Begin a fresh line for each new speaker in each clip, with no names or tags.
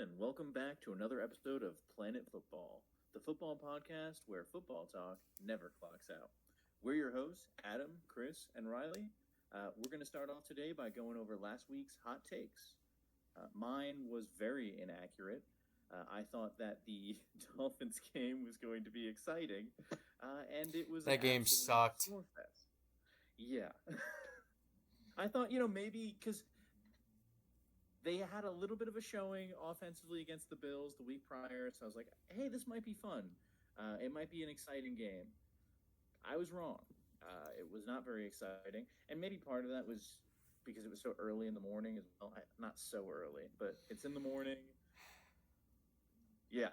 and welcome back to another episode of Planet Football, the football podcast where football talk never clocks out. We're your hosts, Adam, Chris, and Riley. We're going to start off today by going over last week's hot takes. Mine was very inaccurate. I thought that the Dolphins game was going to be exciting, and it was
That game sucked.
Fest. Yeah. I thought, maybe because they had a little bit of a showing offensively against the Bills the week prior, so I was like, hey, this might be fun. It might be an exciting game. I was wrong. It was not very exciting, and maybe part of that was because it was so early in the morning as well. Not so early, but it's in the morning. Yeah.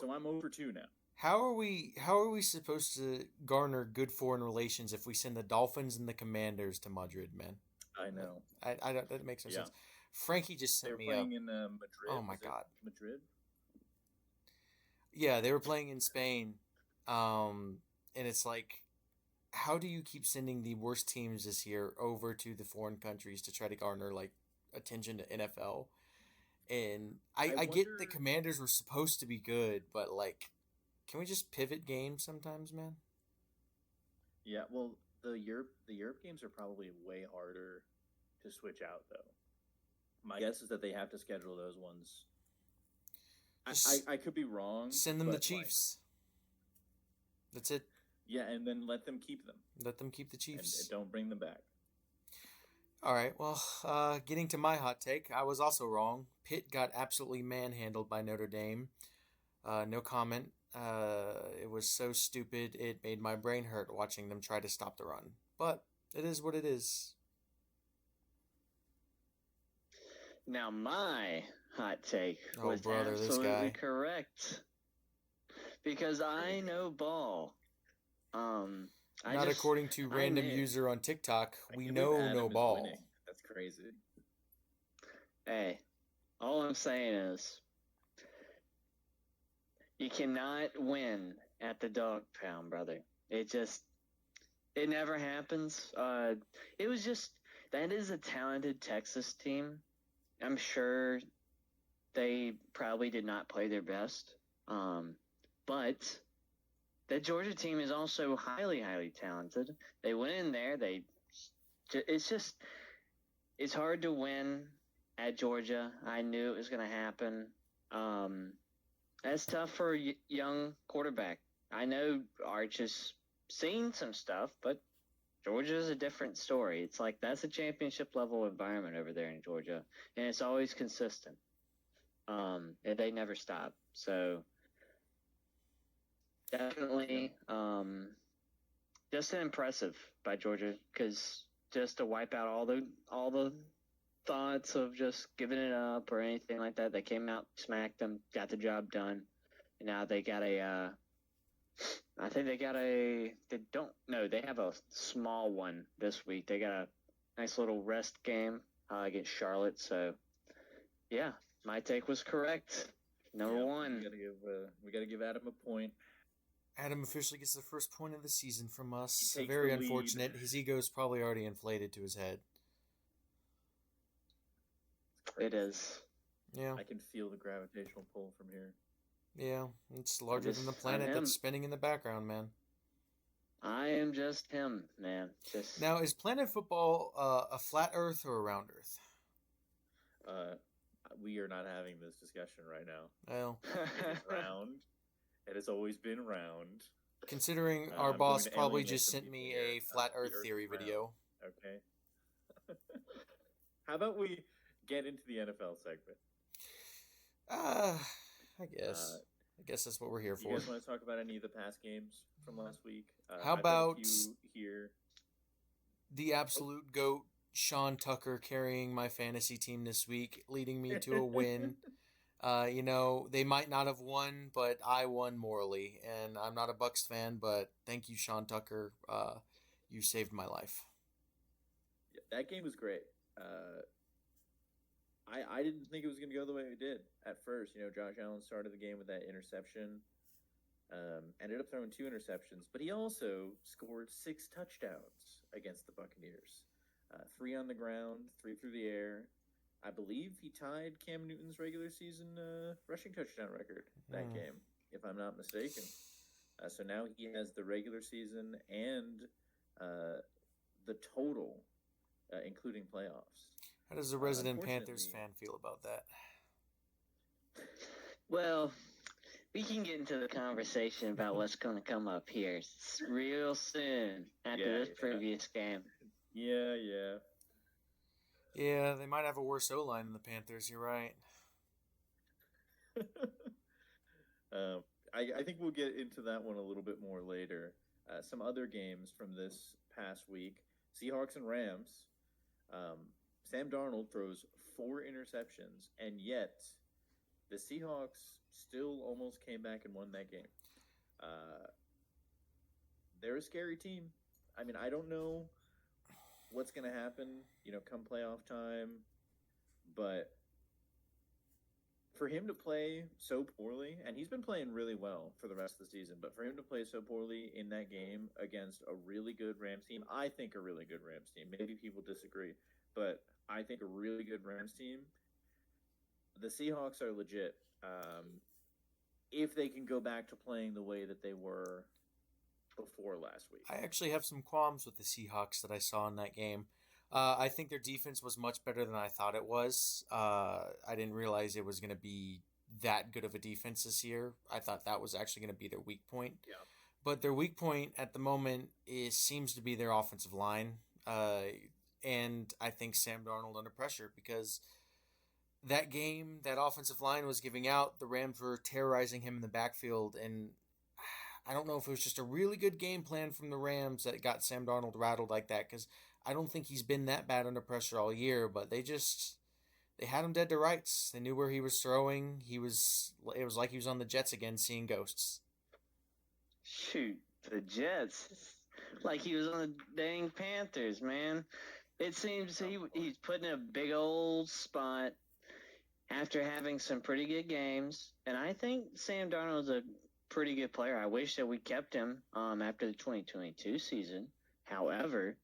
So I'm over 2 now.
How are we supposed to garner good foreign relations if we send the Dolphins and the Commanders to Madrid, man?
I know.
I don't. That makes no sense. Frankie just sent me
They were playing in Madrid.
Oh my God,
Madrid.
Yeah, they were playing in Spain, and it's like, how do you keep sending the worst teams this year over to the foreign countries to try to garner like attention to NFL? And I get the Commanders were supposed to be good, but like, can we just pivot games sometimes, man?
Yeah, well, the Europe games are probably way harder to switch out though. My guess is that they have to schedule those ones. I could be wrong.
Send them the Chiefs. That's it.
Yeah, and then let them keep them.
Let them keep the Chiefs.
And don't bring them back.
All right, well, getting to my hot take, I was also wrong. Pitt got absolutely manhandled by Notre Dame. No comment. It was so stupid, it made my brain hurt watching them try to stop the run. But it is what it is.
Now my hot take was absolutely correct. Because I know ball.
Not according to random user on TikTok. We know no ball.
Winning. That's crazy.
Hey, all I'm saying is you cannot win at the dog pound, brother. It never happens. That is a talented Texas team. I'm sure they probably did not play their best. But the Georgia team is also highly, highly talented. They went in there. It's hard to win at Georgia. I knew it was going to happen. That's tough for a young quarterback. I know Arch has seen some stuff, but Georgia is a different story. It's like that's a championship level environment over there in Georgia, and it's always consistent. And they never stop. So definitely, just impressive by Georgia, because just to wipe out all the thoughts of just giving it up or anything like that, they came out, smacked them, got the job done, and now they got a. I think they have a small one this week. They got a nice little rest game against Charlotte. So, yeah, my take was correct. Number one.
We got to give Adam a point.
Adam officially gets the first point of the season from us. Very unfortunate. His ego is probably already inflated to his head.
It is.
Yeah.
I can feel the gravitational pull from here.
Yeah, it's larger than the planet that's spinning in the background, man.
I am just him, man.
Now, is Planet Football a flat Earth or a round Earth?
We are not having this discussion right now.
Well,
it's round. It has always been round.
Considering our boss probably just sent me a flat Earth theory video.
Okay. How about we get into the NFL segment?
I guess that's what we're here for.
You guys want to talk about any of the past games from last week?
How about the absolute GOAT, Sean Tucker, carrying my fantasy team this week, leading me to a win? They might not have won, but I won morally. And I'm not a Bucs fan, but thank you, Sean Tucker. You saved my life.
Yeah, that game was great. I didn't think it was going to go the way it did at first. Josh Allen started the game with that interception. Ended up throwing 2 interceptions, but he also scored 6 touchdowns against the Buccaneers. 3 on the ground, 3 through the air. I believe he tied Cam Newton's regular season rushing touchdown record that game, if I'm not mistaken. So now he has the regular season and the total, including playoffs.
How does the resident Panthers fan feel about that?
Well, we can get into the conversation about what's going to come up here real soon after this previous game.
Yeah.
Yeah, they might have a worse O-line than the Panthers. You're right.
I think we'll get into that one a little bit more later. Some other games from this past week: Seahawks and Rams. Sam Darnold throws 4 interceptions, and yet the Seahawks still almost came back and won that game. They're a scary team. I mean, I don't know what's going to happen, come playoff time, but for him to play so poorly, and he's been playing really well for the rest of the season, but for him to play so poorly in that game against a really good Rams team, I think a really good Rams team, maybe people disagree, but I think a really good Rams team, the Seahawks are legit. If they can go back to playing the way that they were before last week.
I actually have some qualms with the Seahawks that I saw in that game. I think their defense was much better than I thought it was. I didn't realize it was going to be that good of a defense this year. I thought that was actually going to be their weak point.
Yeah.
But their weak point at the moment seems to be their offensive line. And I think Sam Darnold under pressure, because that game, that offensive line was giving out. The Rams were terrorizing him in the backfield, and I don't know if it was just a really good game plan from the Rams that got Sam Darnold rattled like that, because I don't think he's been that bad under pressure all year, but they had him dead to rights. They knew where he was throwing. It was like he was on the Jets again, seeing ghosts.
Shoot, the Jets. Like he was on the dang Panthers, man. It seems he's put in a big old spot after having some pretty good games. And I think Sam Darnold's a pretty good player. I wish that we kept him after the 2022 season. However,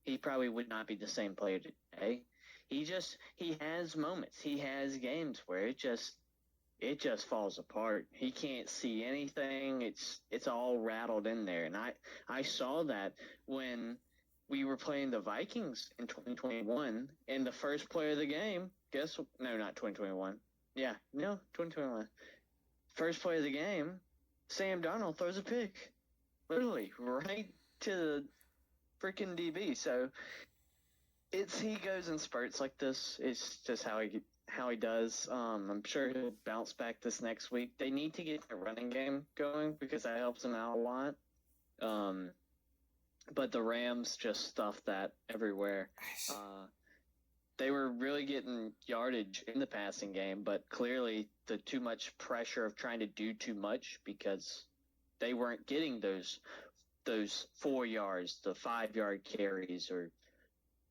he probably would not be the same player today. He has moments. He has games where it just falls apart. He can't see anything. It's all rattled in there. And I saw that when we were playing the Vikings in 2021, and the first play of the game, not 2021. Yeah, no, 2021. First play of the game, Sam Darnold throws a pick. Literally, right to the freaking DB. So he goes in spurts like this. It's just how he does. I'm sure he'll bounce back this next week. They need to get a running game going because that helps them out a lot. But the Rams just stuffed that everywhere. They were really getting yardage in the passing game, but clearly the too much pressure of trying to do too much, because they weren't getting those 4 yards, the 5-yard carries or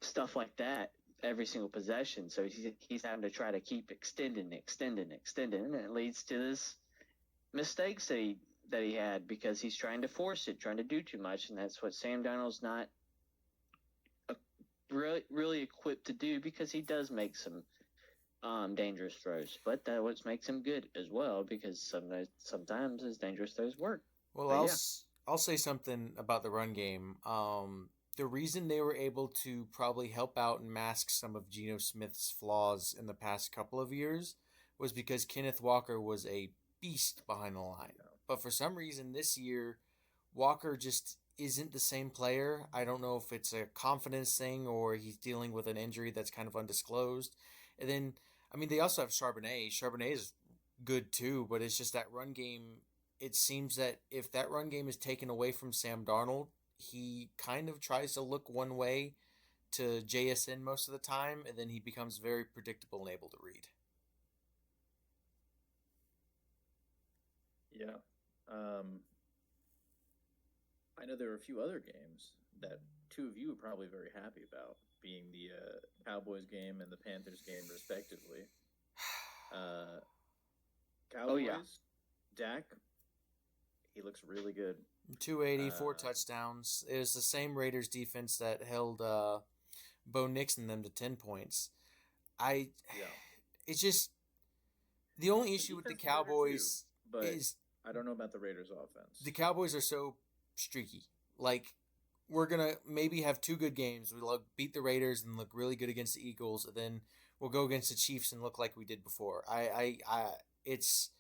stuff like that every single possession. So he's having to try to keep extending, and it leads to this mistakes that he had because he's trying to force it, trying to do too much, and that's what Sam Darnold's not really equipped to do, because he does make some dangerous throws, but that what makes him good as well, because sometimes his dangerous throws work.
Well, I'll say something about the run game. The reason they were able to probably help out and mask some of Geno Smith's flaws in the past couple of years was because Kenneth Walker was a beast behind the line. But for some reason this year, Walker just isn't the same player. I don't know if it's a confidence thing or he's dealing with an injury that's kind of undisclosed. And then, they also have Charbonnet. Charbonnet is good too, but it's just that run game. It seems that if that run game is taken away from Sam Darnold, he kind of tries to look one way to JSN most of the time, and then he becomes very predictable and able to read.
Yeah. I know there are a few other games that two of you are probably very happy about, being the Cowboys game and the Panthers game, respectively. Cowboys, Dak, he looks really good.
284 touchdowns. It was the same Raiders defense that held Bo Nix and them to 10 points.
Yeah.
it's just the only issue with the
defense is better too,
Cowboys
but
is
I don't know about the Raiders' offense.
the Cowboys are so streaky. Like, we're gonna maybe have two good games. We beat the Raiders and look really good against the Eagles, and then we'll go against the Chiefs and look like we did before. It's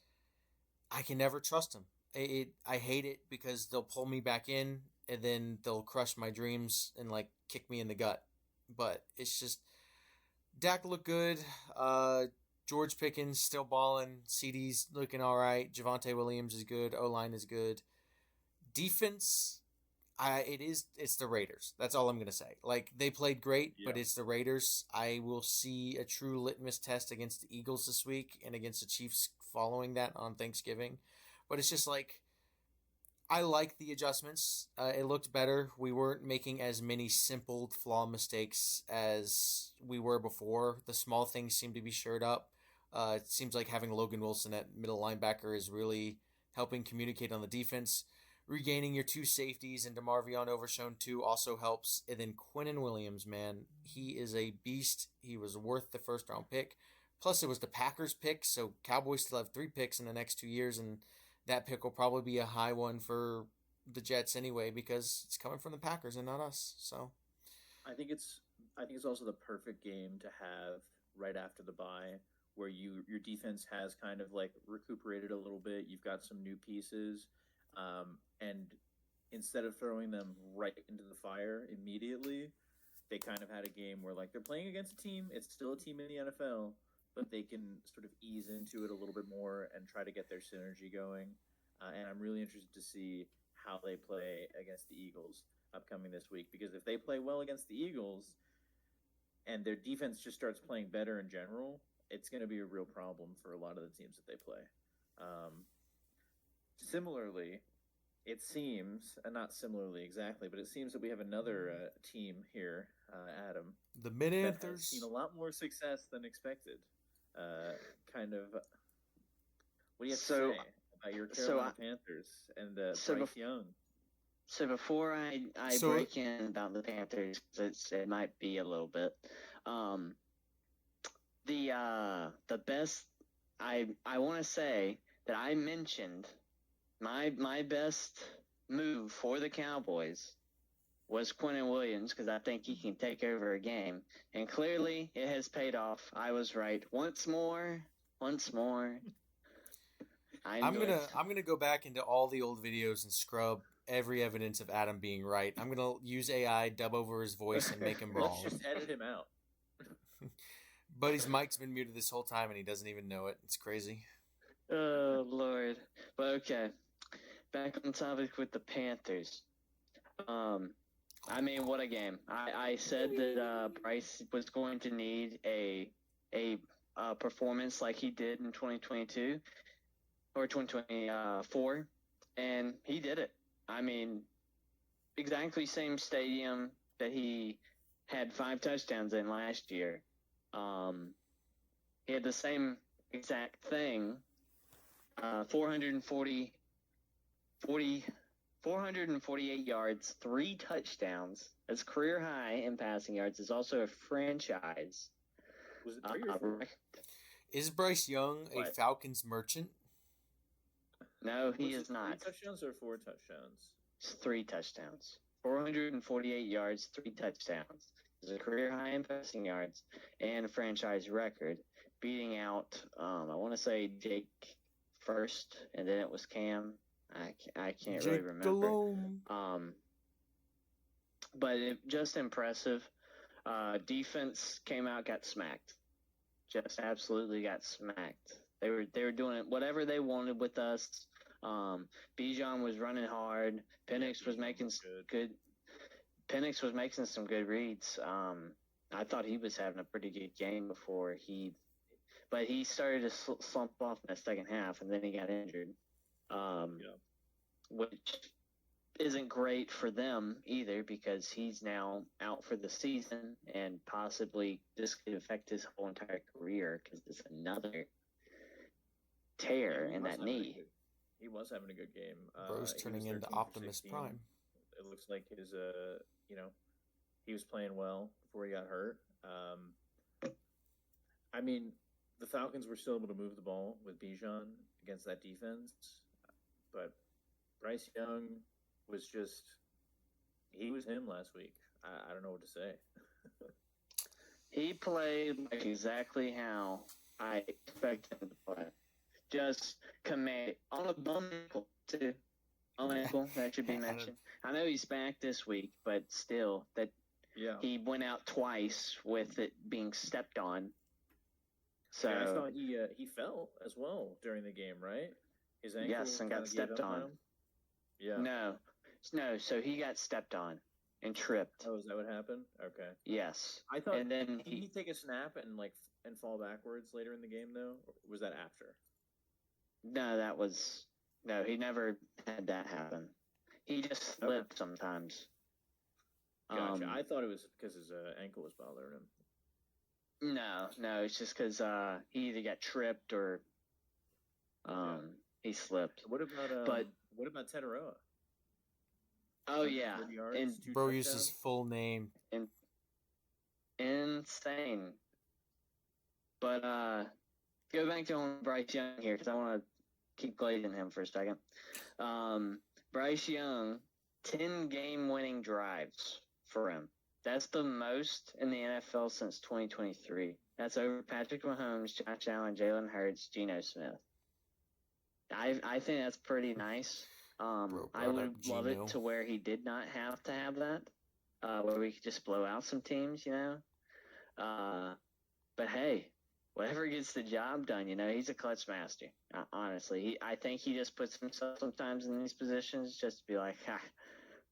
I can never trust them. I hate it because they'll pull me back in and then they'll crush my dreams and like kick me in the gut. But it's just Dak looked good. George Pickens still balling. CD's looking all right. Javonte Williams is good. O line is good. Defense, it's the Raiders. That's all I'm gonna say. Like, they played great, but it's the Raiders. I will see a true litmus test against the Eagles this week and against the Chiefs following that on Thanksgiving. But it's just like, I like the adjustments. It looked better. We weren't making as many simple flaw mistakes as we were before. The small things seem to be shored up. It seems like having Logan Wilson at middle linebacker is really helping communicate on the defense. Regaining your two safeties and DeMarvion Overshown too also helps. And then Quinnen Williams, man, he is a beast. He was worth the first round pick. Plus, it was the Packers pick, so Cowboys still have 3 picks in the next 2 years, and that pick will probably be a high one for the Jets anyway because it's coming from the Packers and not us. So,
I think it's also the perfect game to have right after the bye, where your defense has kind of like recuperated a little bit. You've got some new pieces, and instead of throwing them right into the fire immediately, they kind of had a game where like they're playing against a team. It's still a team in the NFL, but they can sort of ease into it a little bit more and try to get their synergy going. And I'm really interested to see how they play against the Eagles upcoming this week, because if they play well against the Eagles and their defense just starts playing better in general, it's going to be a real problem for a lot of the teams that they play. Similarly, it seems, and not similarly exactly, but it seems that we have another team here, Adam,
the
that
Mid-Anthers
has seen a lot more success than expected. Kind of, what do you have to say about your Carolina Panthers and Bryce Young?
So before I break in about the Panthers, it might be a little bit. The best I want to say that I mentioned my best move for the Cowboys was Quinnen Williams, because I think he can take over a game, and clearly it has paid off. I was right once more. I'm
gonna go back into all the old videos and scrub every evidence of Adam being right. I'm gonna use AI, dub over his voice, and make him wrong.
Let's just edit him out.
Buddy's mic's been muted this whole time, and he doesn't even know it. It's crazy.
Oh Lord! But okay, back on topic with the Panthers. I mean, what a game! I said that Bryce was going to need a performance like he did in 2022 or 2024, and he did it. I mean, exactly same stadium that he had 5 touchdowns in last year. He had the same exact thing, 448 yards, 3 touchdowns. That's career high in passing yards. It's also a franchise.
Was it 3 or 4?
Is Bryce Young a Falcons merchant?
No, he is not.
3 touchdowns or 4 touchdowns?
It's 3 touchdowns. 448 yards, 3 touchdowns. It's a career high in passing yards and a franchise record, beating out, I want to say Jake first, and then it was Cam. I can't really remember. But just impressive. Defense came out, got smacked. Just absolutely got smacked. They were doing it whatever they wanted with us. Bijan was running hard. Penix was making good. Penix was making some good reads. I thought he was having a pretty good game before but he started to slump off in the second half, and then he got injured, which isn't great for them either, because he's now out for the season, and possibly this could affect his whole entire career, because it's another tear in that knee.
He was having a good game.
Bro's turning into Optimus Prime.
It looks like his, he was playing well before he got hurt. I mean, the Falcons were still able to move the ball with Bijan against that defense, but Bryce Young was he was him last week. I don't know what to say.
He played like exactly how I expected him to play. Just command on a bum ankle too. Bum ankle, that should be mentioned. I know he's back this week, but still, that he went out twice with it being stepped on. So
I thought he fell as well during the game, right? His ankle
and got stepped on.
Yeah.
No. So he got stepped on and tripped.
Oh, is that what happened? Okay.
Yes.
I thought.
And then
did he take a snap and fall backwards later in the game though? Or was that after?
No, he never had that happen. He just slipped sometimes.
Gotcha. I thought it was because his ankle was bothering him.
No, it's just because he either got tripped or he slipped.
What about Tetaroa?
Oh yeah,
and
bro used his full name.
Insane. But go back to Bryce Young here because I want to keep glazing him for a second. Bryce Young, 10 game-winning drives for him. That's the most in the NFL since 2023. That's over Patrick Mahomes, Josh Allen, Jalen Hurts, Geno Smith. I think that's pretty nice. I would love it to where he did not have to have that, where we could just blow out some teams, But hey, whatever gets the job done, he's a clutch master. Honestly, I think he just puts himself sometimes in these positions just to be like,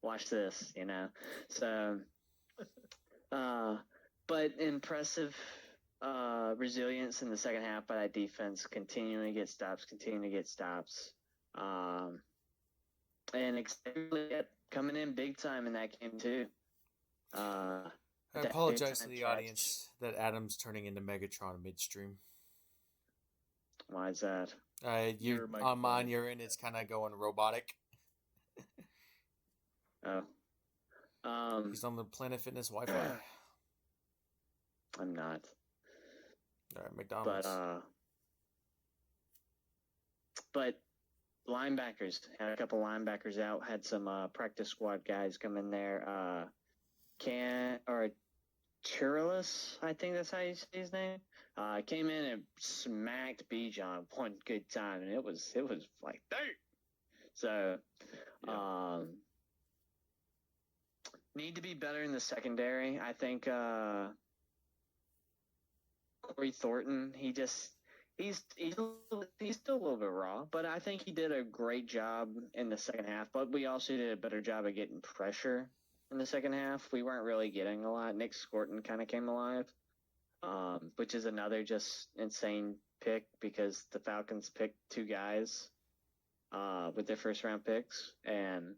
watch this, So, but impressive resilience in the second half by that defense, continuing to get stops. And coming in big time in that game too.
I apologize to the audience that Adam's turning into Megatron midstream.
Why is that?
You're on mine, you're in. It's kind of going robotic.
Oh.
He's on the Planet Fitness Wi-Fi.
I'm not.
All right, McDonald's.
But linebackers, had a couple linebackers out, had some practice squad guys come in there. Chirilis, I think that's how you say his name. Came in and smacked Bijan one good time, and it was like dirt. So, need to be better in the secondary. I think Corey Thornton, he's still a little bit raw, but I think he did a great job in the second half. But we also did a better job of getting pressure in the second half. We weren't really getting a lot. Nick Scorton kind of came alive, which is another just insane pick because the Falcons picked two guys with their first round picks, and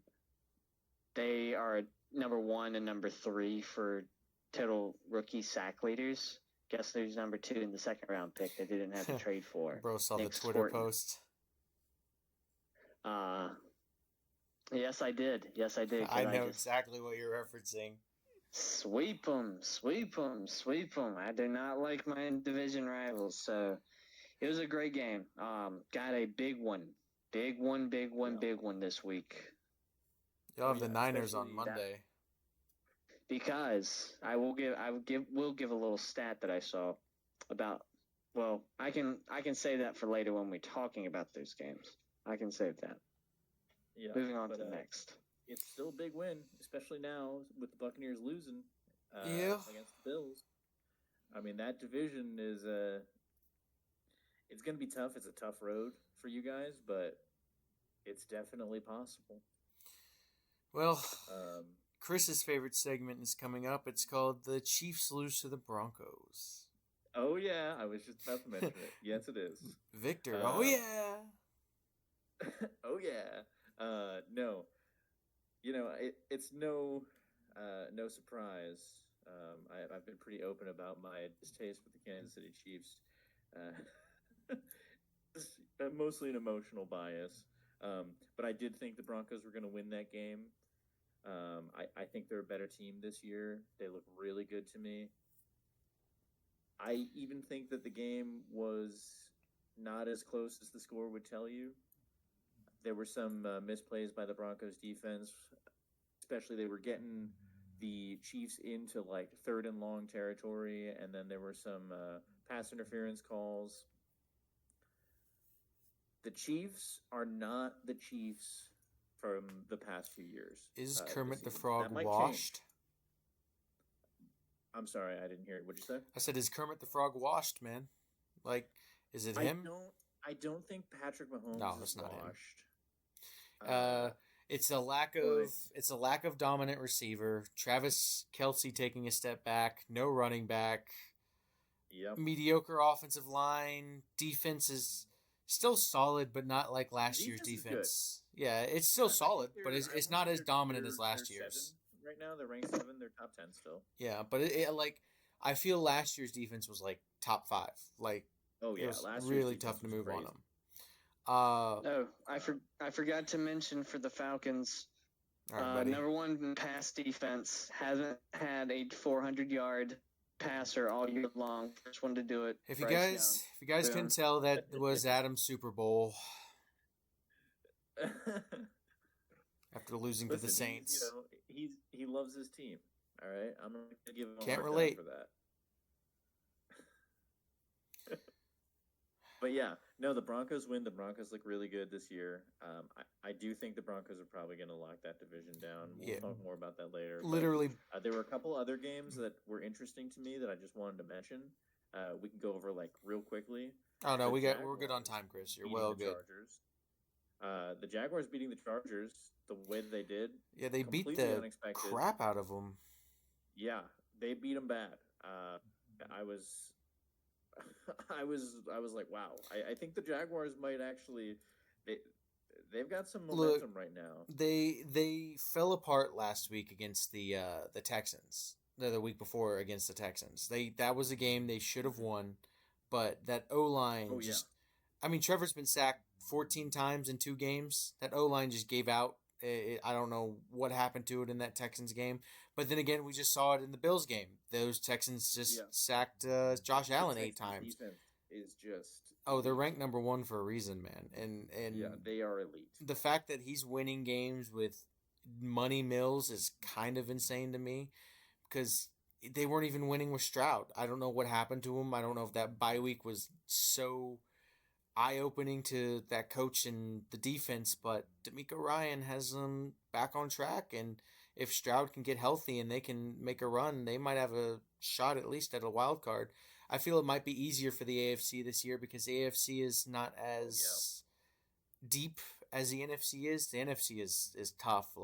they are number 1 and number 3 for total rookie sack leaders. Guess who's number 2 in the second round pick they didn't have to trade for?
Bro saw
Nick
the Twitter
Scorton.
post.
Yes, I did.
I know exactly what you're referencing.
Sweep them. I do not like my division rivals, so it was a great game. Got a big one this week.
You'll have the Niners on Monday.
Because we'll give a little stat that I saw about. Well, I can save that for later when we're talking about those games. I can save that.
Yeah.
Moving on to the next.
It's still a big win, especially now with the Buccaneers losing against the Bills. I mean, that division is it's going to be tough. It's a tough road for you guys, but it's definitely possible.
Well, Chris's favorite segment is coming up. It's called The Chiefs Lose to the Broncos.
Oh, yeah. I was just about to mention it. Yes, it is.
Victor. Oh, yeah.
Oh, yeah. No. It's no surprise. I've been pretty open about my distaste for the Kansas City Chiefs. Mostly an emotional bias. But I did think the Broncos were going to win that game. I think they're a better team this year. They look really good to me. I even think that the game was not as close as the score would tell you. There were some misplays by the Broncos defense, especially they were getting the Chiefs into like third and long territory, and then there were some pass interference calls. The Chiefs are not the Chiefs from the past few years.
Is Kermit the Frog washed?
I'm sorry, I didn't hear it. What'd you say?
I said, is Kermit the Frog washed, man? Like, is it him?
I don't think Patrick Mahomes is
not
washed.
It's a lack of dominant receiver. Travis Kelce taking a step back. No running back.
Yep.
Mediocre offensive line. Defense is still solid, but not like last year's defense. Yeah, it's still solid, but it's not as dominant as last year's.
Right now, they're ranked 7. They're top 10 still.
Yeah, but I feel last year's defense was like top 5. Like,
oh yeah,
it was
last
really tough to move on them.
I forgot to mention for the Falcons,
right,
number one pass defense, hasn't had a 400-yard passer all year long. First one to do it.
If you guys can tell, that was Adam's Super Bowl. After losing to the Saints,
he loves his team. All right, I'm not gonna give him
can't relate
for that. But yeah, no, the Broncos win. The Broncos look really good this year. I do think the Broncos are probably going to lock that division down. We'll talk more about that later.
Literally,
but, there were a couple other games that were interesting to me that I just wanted to mention. We can go over like real quickly.
Oh no, we're good on time, Chris. You're well good.
The Jaguars beating the Chargers the way that they did.
Yeah, they beat the crap out of them.
Yeah, they beat them bad. I was like, wow. I think the Jaguars might actually they've got some momentum right now.
They fell apart last week against the Texans. The week before against the Texans. That was a game they should have won, but that O-line I mean, Trevor's been sacked 14 times in 2 games. That O-line just gave out. I don't know what happened to it in that Texans game. But then again, we just saw it in the Bills game. Those Texans just sacked Josh Allen 8 times.
Defense is just...
Oh, they're ranked number 1 for a reason, man. And
yeah, they are elite.
The fact that he's winning games with Money Mills is kind of insane to me because they weren't even winning with Stroud. I don't know what happened to him. I don't know if that bye week was so eye-opening to that coach and the defense, but D'Amico Ryan has them back on track, and if Stroud can get healthy and they can make a run, they might have a shot at least at a wild card. I feel it might be easier for the AFC this year because the AFC is not as deep as the NFC is. The NFC is tough,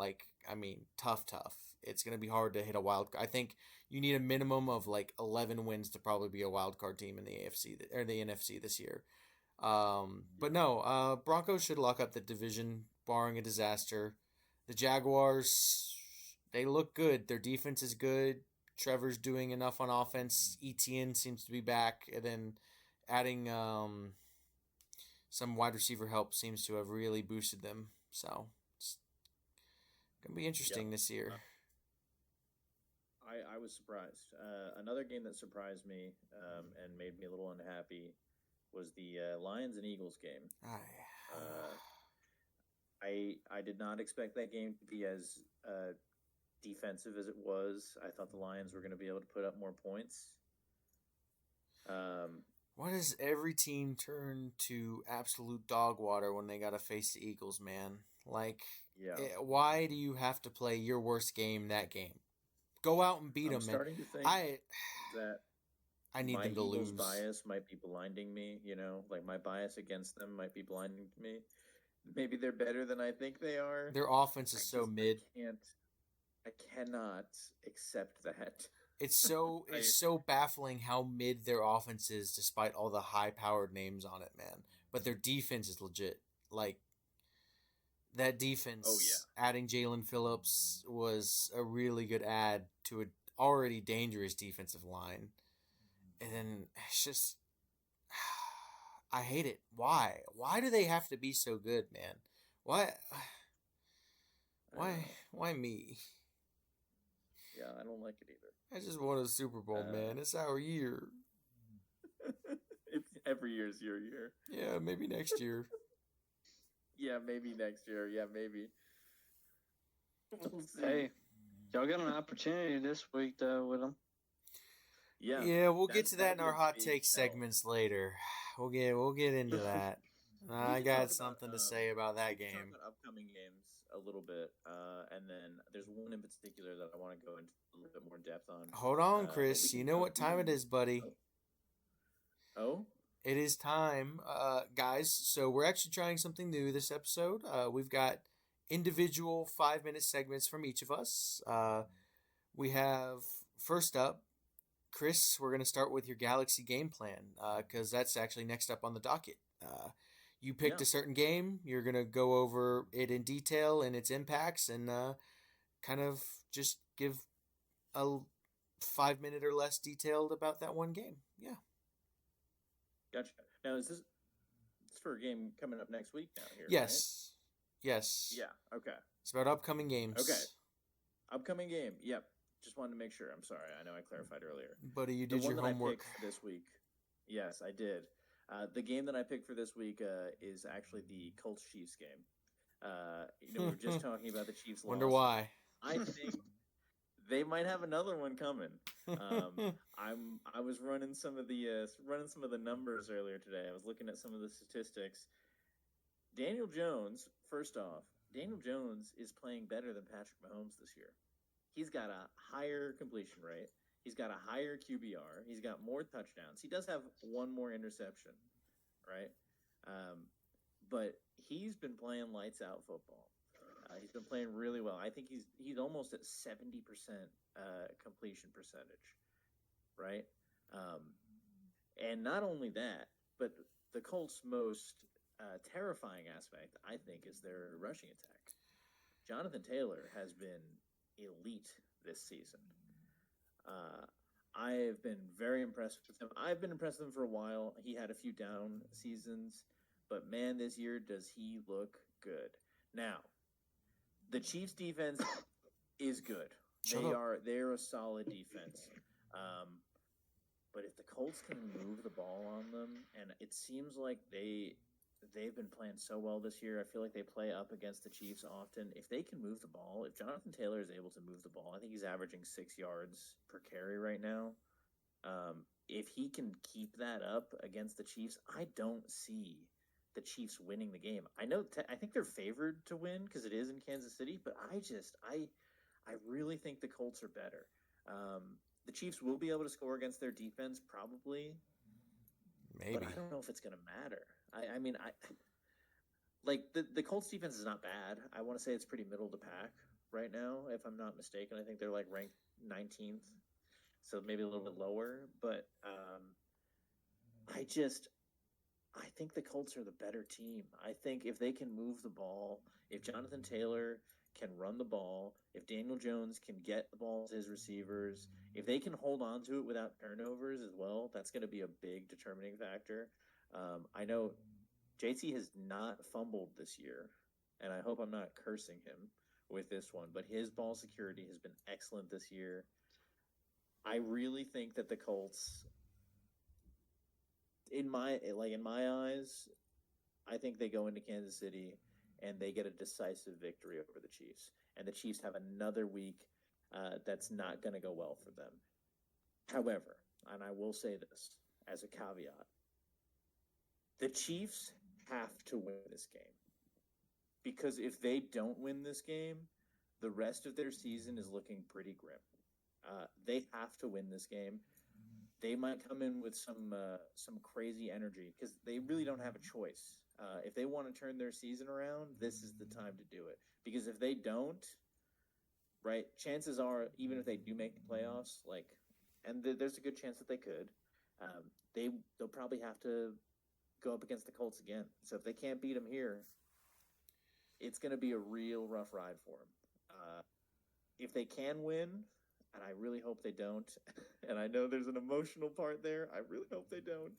tough. It's going to be hard to hit a wild card. I think you need a minimum of like 11 wins to probably be a wild card team in the AFC or the NFC this year. But no, Broncos should lock up the division, barring a disaster. The Jaguars, they look good. Their defense is good. Trevor's doing enough on offense. Etienne seems to be back. And then adding some wide receiver help seems to have really boosted them. So it's going to be interesting this year.
I was surprised. Another game that surprised me and made me a little unhappy was the Lions and Eagles game. I did not expect that game to be as defensive as it was. I thought the Lions were going to be able to put up more points.
Why does every team turn to absolute dog water when they got to face the Eagles, man? Why do you have to play your worst game that game? Go out and beat them.
I'm starting to think that
I need them to lose.
My bias might be blinding me, my bias against them might be blinding me. Maybe they're better than I think they are.
Their offense is so mid.
I cannot accept that.
It's so baffling how mid their offense is despite all the high-powered names on it, man. But their defense is legit. That defense, adding Jalen Phillips was a really good add to an already dangerous defensive line. And then it's just, I hate it. Why? Why do they have to be so good, man? Why me?
Yeah, I don't like it either.
I just want a Super Bowl, man. It's our year.
It's every year's your year.
Yeah, maybe next year.
Yeah, maybe next year. Yeah, maybe. We'll see.
Hey, y'all got an opportunity this week though with them.
Yeah, we'll get to that in
that'll
our
be a
hot
big
take
tell.
segments later. We'll get into that.
We
I
can
got
talk
something
about,
to say about that
we can talk
game.
about upcoming games a little bit, and then there's one in particular that I want to go into a little bit more depth on.
Hold on,
But
Chris. You know what time it is, buddy.
Oh,
It is time, guys. So we're actually trying something new this episode. We've got individual 5-minute segments from each of us. We have first up, Chris. We're going to start with your Galaxy game plan because that's actually next up on the docket. You picked a certain game. You're going to go over it in detail and its impacts and kind of just give a 5-minute or less detailed about that one game. Yeah.
gotcha. Now, is this for a game coming up next week now here?
Yes.
Right?
Yes.
Yeah, okay.
It's about upcoming games.
Okay. Upcoming game. Yep. Just wanted to make sure. I'm sorry. I know I clarified earlier.
Buddy, you did your homework.
The one that I picked for this week. Yes, I did. The game that I picked for this week is actually the Colts-Chiefs game. We were just talking about the Chiefs'
Wonder
loss.
why.
I think they might have another one coming. I was running some of the numbers earlier today. I was looking at some of the statistics. Daniel Jones, first off, Daniel Jones is playing better than Patrick Mahomes this year. He's got a higher completion rate. He's got a higher QBR. He's got more touchdowns. He does have one more interception, right? But he's been playing lights out football. He's been playing really well. I think he's almost at 70% completion percentage, right? And not only that, but the Colts' most terrifying aspect, I think, is their rushing attack. Jonathan Taylor has been elite this season. I have been very impressed with him. I've been impressed with him for a while. He had a few down seasons, but man, this year does he look good. Now, the Chiefs' defense is good. They're a solid defense. But if the Colts can move the ball on them, and it seems like they've been playing so well this year. I feel like they play up against the Chiefs often. If they can move the ball, if Jonathan Taylor is able to move the ball, I think he's averaging 6 yards per carry right now. If he can keep that up against the Chiefs, I don't see the Chiefs winning the game. I think they're favored to win because it is in Kansas City, but I really think the Colts are better. The Chiefs will be able to score against their defense, probably.
Maybe.
But I don't know if it's going to matter. The Colts defense is not bad. I want to say it's pretty middle of the pack right now, if I'm not mistaken. I think they're like ranked 19th, so maybe a little bit lower. But I think the Colts are the better team. I think if they can move the ball, if Jonathan Taylor can run the ball, if Daniel Jones can get the ball to his receivers, if they can hold on to it without turnovers as well, that's going to be a big determining factor. I know JT has not fumbled this year, and I hope I'm not cursing him with this one, but his ball security has been excellent this year. I really think that the Colts, in my eyes, I think they go into Kansas City and they get a decisive victory over the Chiefs. And the Chiefs have another week that's not going to go well for them. However, and I will say this as a caveat, the Chiefs have to win this game. Because if they don't win this game, the rest of their season is looking pretty grim. They have to win this game. They might come in with some crazy energy because they really don't have a choice. If they want to turn their season around, this is the time to do it. Because if they don't, right, chances are, even if they do make the playoffs, and there's a good chance that they could, they'll probably have to go up against the Colts again. So if they can't beat them here, it's going to be a real rough ride for them. If they can win, and I really hope they don't, and I know there's an emotional part there, I really hope they don't.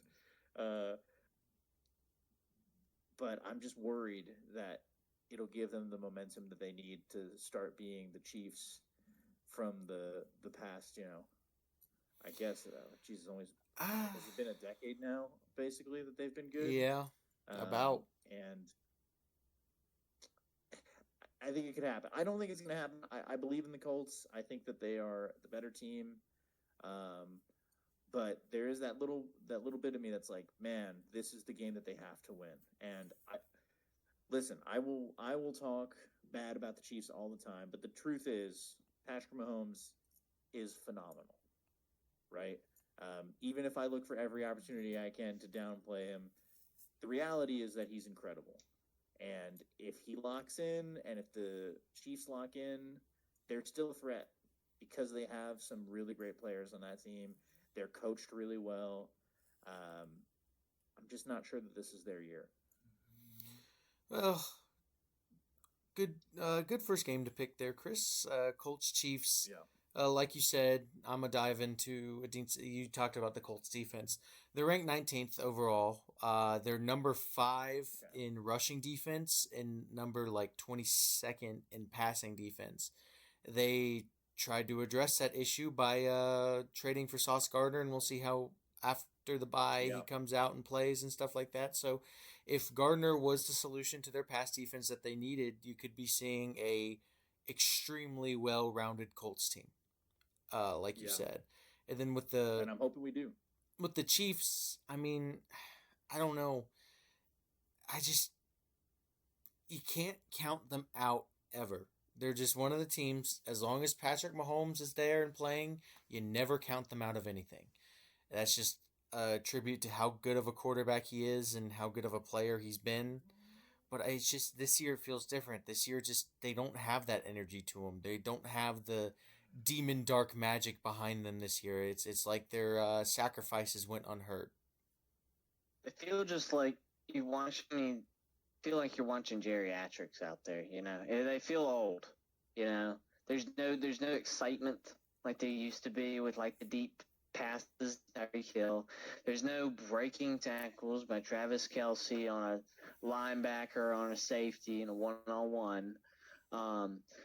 But I'm just worried that it'll give them the momentum that they need to start being the Chiefs from the past, I guess, Jesus, Has it been a decade now, basically, that they've been good?
Yeah, about.
And I think it could happen. I don't think it's going to happen. I believe in the Colts. I think that they are the better team. But there is that little bit of me that's like, man, this is the game that they have to win. And listen, I will talk bad about the Chiefs all the time, but the truth is, Patrick Mahomes is phenomenal, right? Even if I look for every opportunity I can to downplay him, the reality is that he's incredible. And if he locks in, and if the Chiefs lock in, they're still a threat because they have some really great players on that team. They're coached really well. I'm just not sure that this is their year.
Well, good first game to pick there, Chris. Colts Chiefs.
Yeah.
Like you said, I'm gonna dive into. You talked about the Colts defense. They're ranked 19th overall. They're number 5 in rushing defense and number 22nd in passing defense. They tried to address that issue by trading for Sauce Gardner, and we'll see how after the bye he comes out and plays and stuff like that. So, if Gardner was the solution to their pass defense that they needed, you could be seeing a extremely well-rounded Colts team. Like you said. And then
and I'm hoping we do.
With the Chiefs, I mean, I don't know. You can't count them out ever. They're just one of the teams. As long as Patrick Mahomes is there and playing, you never count them out of anything. That's just a tribute to how good of a quarterback he is and how good of a player he's been. But it's just this year it feels different. This year they don't have that energy to them. They don't have the demon dark magic behind them this year. It's like their sacrifices went unheard.
I feel just like you watch me. Feel like you're watching geriatrics out there. They feel old. There's no excitement like there used to be with the deep passes Tyreek Hill. There's no breaking tackles by Travis Kelce on a linebacker, on a safety, in a one-on-one.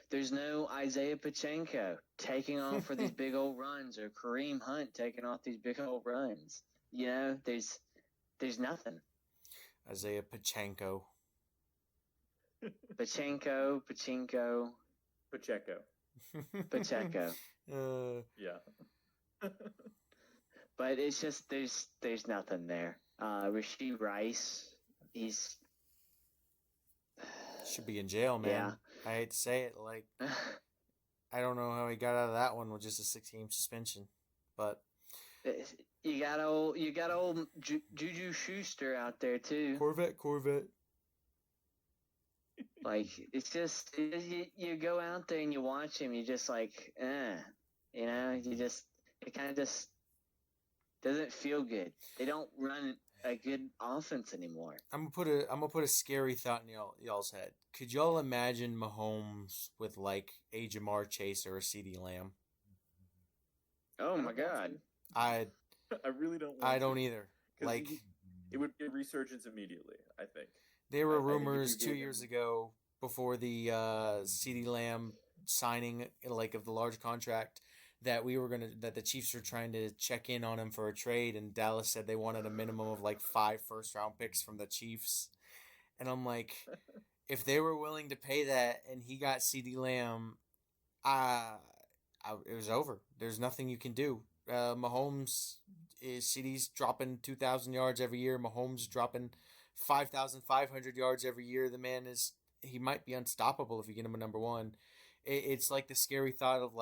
There's no Isaiah Pachenko taking off for these big old runs, or Kareem Hunt taking off these big old runs. There's nothing.
Isaiah Pachenko.
Pacheco.
Yeah.
But it's just there's nothing there. Rashee Rice, he's
should be in jail, man.
Yeah.
I hate to say it, I don't know how he got out of that one with just a 6-game suspension, but
you got old Juju Schuster out there too.
Corvette.
It's just you go out there and you watch him, you just it kind of just doesn't feel good. They don't run a good offense anymore.
I'm gonna put a scary thought in y'all's head. Could y'all imagine Mahomes with a Jamar Chase or a CeeDee Lamb?
Oh my God!
I really don't.
I don't either.
It would be a resurgence immediately. I think
there were rumors 2 years ago before the CeeDee Lamb signing of the large contract that that the Chiefs were trying to check in on him for a trade, and Dallas said they wanted a minimum of 5 first-round picks from the Chiefs. And I'm like, if they were willing to pay that and he got CeeDee Lamb, it was over. There's nothing you can do. Mahomes CeeDee's dropping 2,000 yards every year. Mahomes dropping 5,500 yards every year. The man he might be unstoppable if you get him a number one. It's like the scary thought of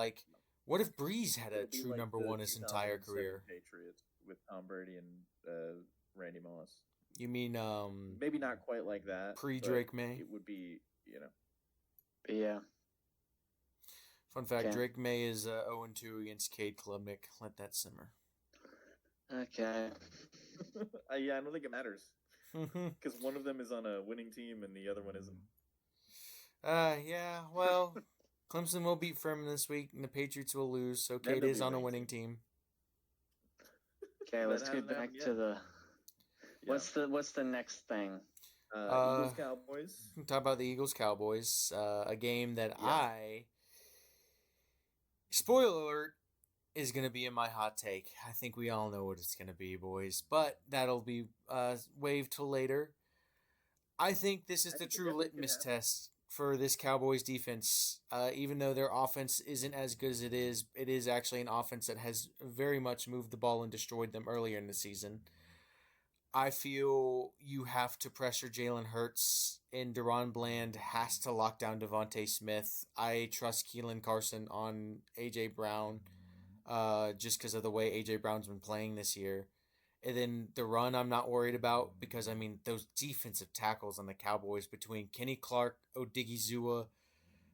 what if Breeze had a true number one his entire career?
Patriots with Tom Brady and Randy Moss.
You mean
maybe not quite like that.
Pre-Drake May?
It would be,
Yeah.
Fun fact, Drake May is 0-2 against Cade Klubnik. Let that simmer.
Okay.
Yeah, I don't think it matters. Because one of them is on a winning team and the other one isn't.
Yeah, well, Clemson will beat Furman this week and the Patriots will lose, so Cade is on a winning team.
Okay, let's get back to the... What's the next thing?
Eagles Cowboys.
Talk about the Eagles Cowboys, a game that spoiler alert, is going to be in my hot take. I think we all know what it's going to be, boys, but that'll be waived till later. I think this is
I
the
think it
true
definitely could
litmus
happen.
test for this Cowboys defense. Even though their offense isn't as good as it is actually an offense that has very much moved the ball and destroyed them earlier in the season. I feel you have to pressure Jalen Hurts, and Deron Bland has to lock down Devontae Smith. I trust Keelan Carson on A.J. Brown just because of the way A.J. Brown's been playing this year. And then the run I'm not worried about because, I mean, those defensive tackles on the Cowboys between Kenny Clark, Odigizua,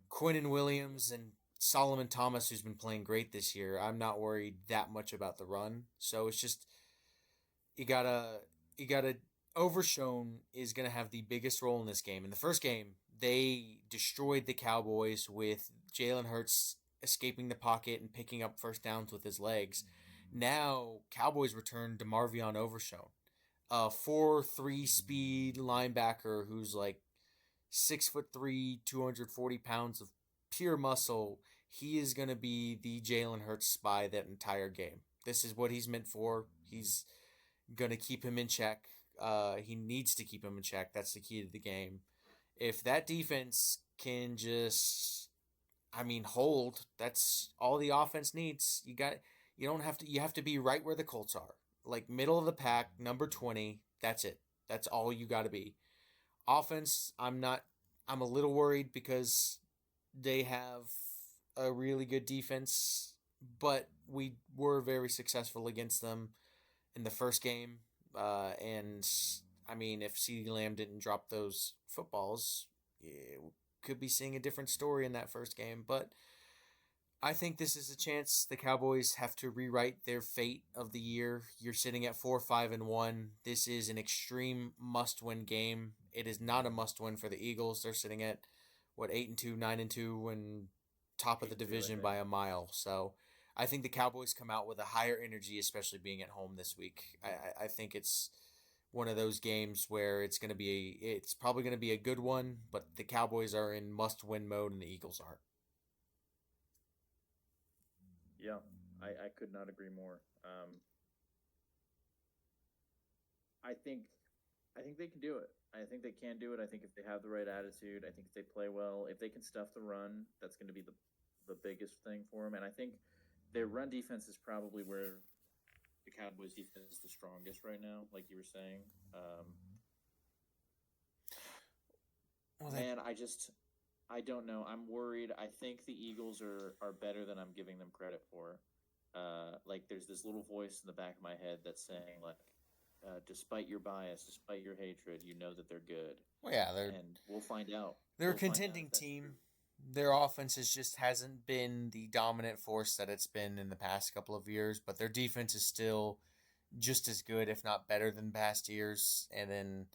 Quinnen Williams, and Solomon Thomas, who's been playing great this year, I'm not worried that much about the run. So it's just you gotta Overshone is gonna have the biggest role in this game. In the first game, they destroyed the Cowboys with Jalen Hurts escaping the pocket and picking up first downs with his legs. Now Cowboys return to Marvion Overshone, a 4-3 speed linebacker who's like 6'3", 240 pounds of pure muscle. He is gonna be the Jalen Hurts spy that entire game. This is what he's meant for. He's gonna keep him in check. He needs to keep him in check. That's the key to the game. If that defense can just, I mean, hold, that's all the offense needs. You have to be right where the Colts are, like middle of the pack, number 20. That's it. That's all you got to be. Offense, I'm a little worried because they have a really good defense, but we were very successful against them in the first game. And I mean, if CeeDee Lamb didn't drop those footballs, we could be seeing a different story in that first game. But I think this is a chance the Cowboys have to rewrite their fate of the year. You're sitting at 4-5-1. This is an extreme must-win game. It is not a must-win for the Eagles. They're sitting at 8-2, 9-2, and top of the
8-2, I
division
think.
by a mile. So I think the Cowboys come out with a higher energy, especially being at home this week. I think it's one of those games where it's probably going to be a good one, but the Cowboys are in must-win mode and the Eagles aren't.
Yeah, I could not agree more. I think they can do it. I think they can do it. I think if they have the right attitude, I think if they play well, if they can stuff the run, that's going to be the biggest thing for them. And I think their run defense is probably where the Cowboys defense is the strongest right now, like you were saying. Man, I don't know. I'm worried. I think the Eagles are better than I'm giving them credit for. Like there's this little voice in the back of my head that's saying like, despite your bias, despite your hatred, you know that they're good.
Well, yeah,
And we'll find out.
they're a
We'll find out
contending
if that's
team.
true.
Their offense just hasn't been the dominant force that it's been in the past couple of years, but their defense is still just as good, if not better than past years. And then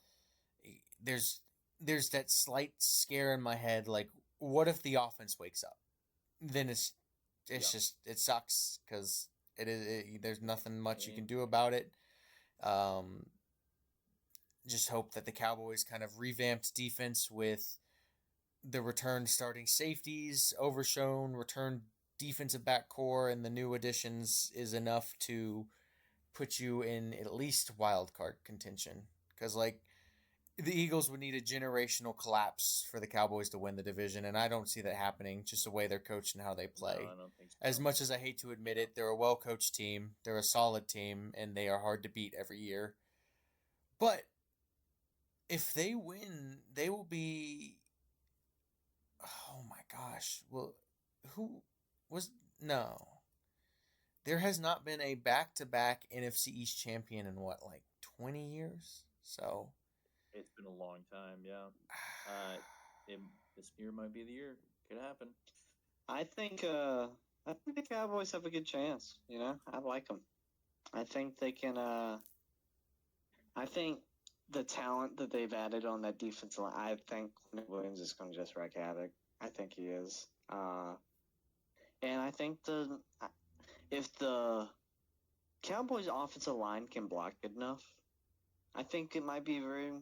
there's that slight scare in my head, like, what if the offense wakes up? Then it's just it sucks because there's nothing much you can do about it. Just hope that the Cowboys kind of revamped defense with the return starting safeties, Overshone, return defensive back core, and the new additions is enough to put you in at least wild card contention. Because, like, the Eagles would need a generational collapse for the Cowboys to win the division, and I don't see that happening, just the way they're coached and how they play.
No, I don't think so.
As much as I hate to admit it, they're a well-coached team, they're a solid team, and they are hard to beat every year. But if they win, they will be... Oh my gosh. Well, who was... No. There has not been a back-to-back NFC East champion in 20 years? So...
It's been a long time, yeah. This year might be the year. Could happen.
I think the Cowboys have a good chance. You know, I like them. I think they can. I think the talent that they've added on that defensive line. I think Quinn Williams is going to just wreak havoc. I think he is. And I think if the Cowboys' offensive line can block good enough, I think it might be a very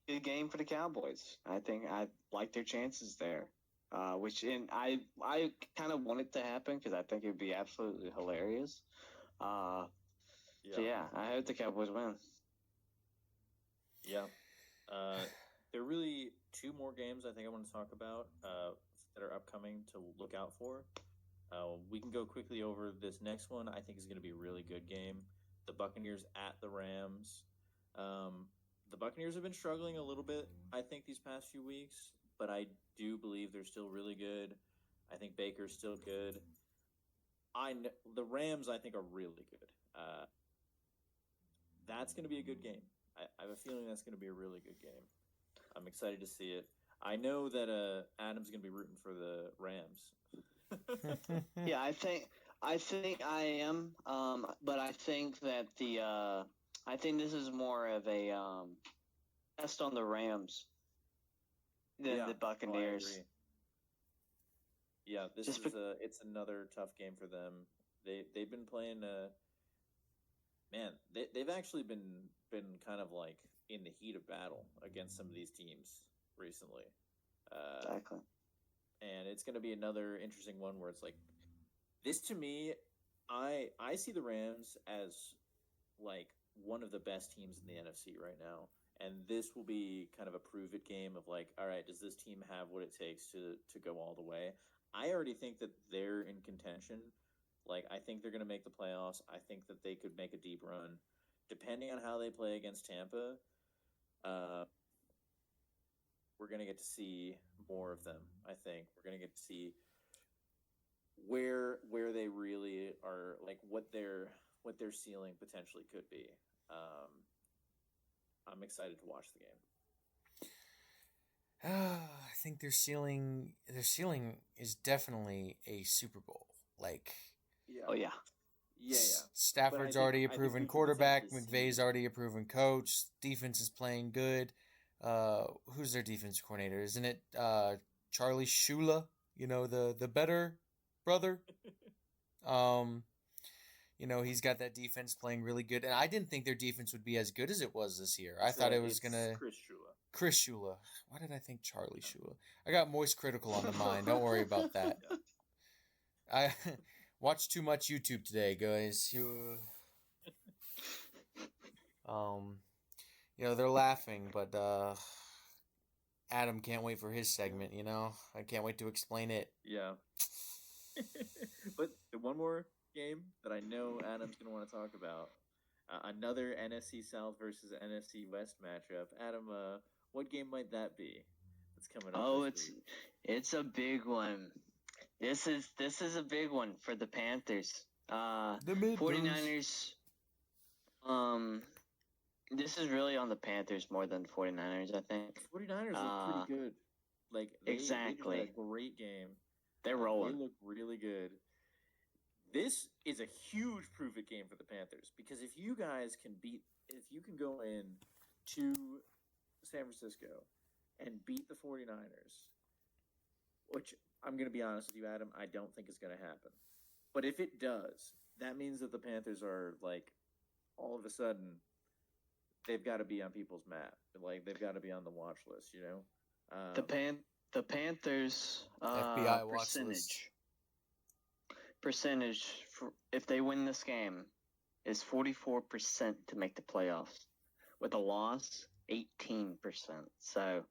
good game for the Cowboys. I think I like their chances there. I kind of want it to happen because I think it would be absolutely hilarious. So yeah, I hope the Cowboys win.
Yeah. There are really two more games I think I want to talk about that are upcoming to look out for. We can go quickly over this next one. I think is going to be a really good game. The Buccaneers at the Rams. The Buccaneers have been struggling a little bit, I think, these past few weeks, but I do believe they're still really good. I think Baker's still good. The Rams, I think, are really good. That's going to be a good game. I have a feeling that's going to be a really good game. I'm excited to see it. I know that Adam's going to be rooting for the Rams.
Yeah, I think I am. But I think that I think this is more of a test on the Rams than the Buccaneers.
I agree. Yeah, it's another tough game for them. They've been playing man, they've actually been kind of like in the heat of battle against some of these teams recently.
Exactly.
And it's going to be another interesting one where it's like this to me. I see the Rams as like one of the best teams in the NFC right now, and this will be kind of a prove it game of like, all right, does this team have what it takes to go all the way? I already think that they're in contention. Like, I think they're going to make the playoffs. I think that they could make a deep run, depending on how they play against Tampa. We're going to get to see more of them. I think we're going to get to see where they really are, like what their ceiling potentially could be. I'm excited to watch the game.
I think their ceiling is definitely a Super Bowl. Like,
oh yeah.
Yeah.
Stafford's already a proven quarterback. McVay's already a proven coach. Defense is playing good. Who's their defense coordinator? Isn't it Charlie Shula? You know, the better brother. You know, he's got that defense playing really good, and I didn't think their defense would be as good as it was this year. I thought it was gonna Chris Shula. Why did I think Charlie Shula? I got Moist Critical on the mind. Don't worry about that. I watched too much YouTube today, guys. You know, they're laughing, but Adam can't wait for his segment, you know? I can't wait to explain it.
Yeah. But one more game that I know Adam's going to want to talk about. Another NFC South versus NFC West matchup. Adam, what game might that be? That's coming up.
Oh, it's a big one. This is a big one for the Panthers. The 49ers. This is really on the Panthers more than the 49ers, I think.
49ers look pretty good. Like
exactly.
They did a great game.
They're rolling.
They look really good. This is a huge prove-it game for the Panthers because if you can go in to San Francisco and beat the 49ers, which I'm going to be honest with you, Adam, I don't think is going to happen. But if it does, that means that the Panthers are like, all of a sudden, they've got to be on people's map. Like they've got to be on the watch list, you know.
The Panthers
FBI watch list.
Percentage for if they win this game is 44% to make the playoffs. With a loss, 18%. So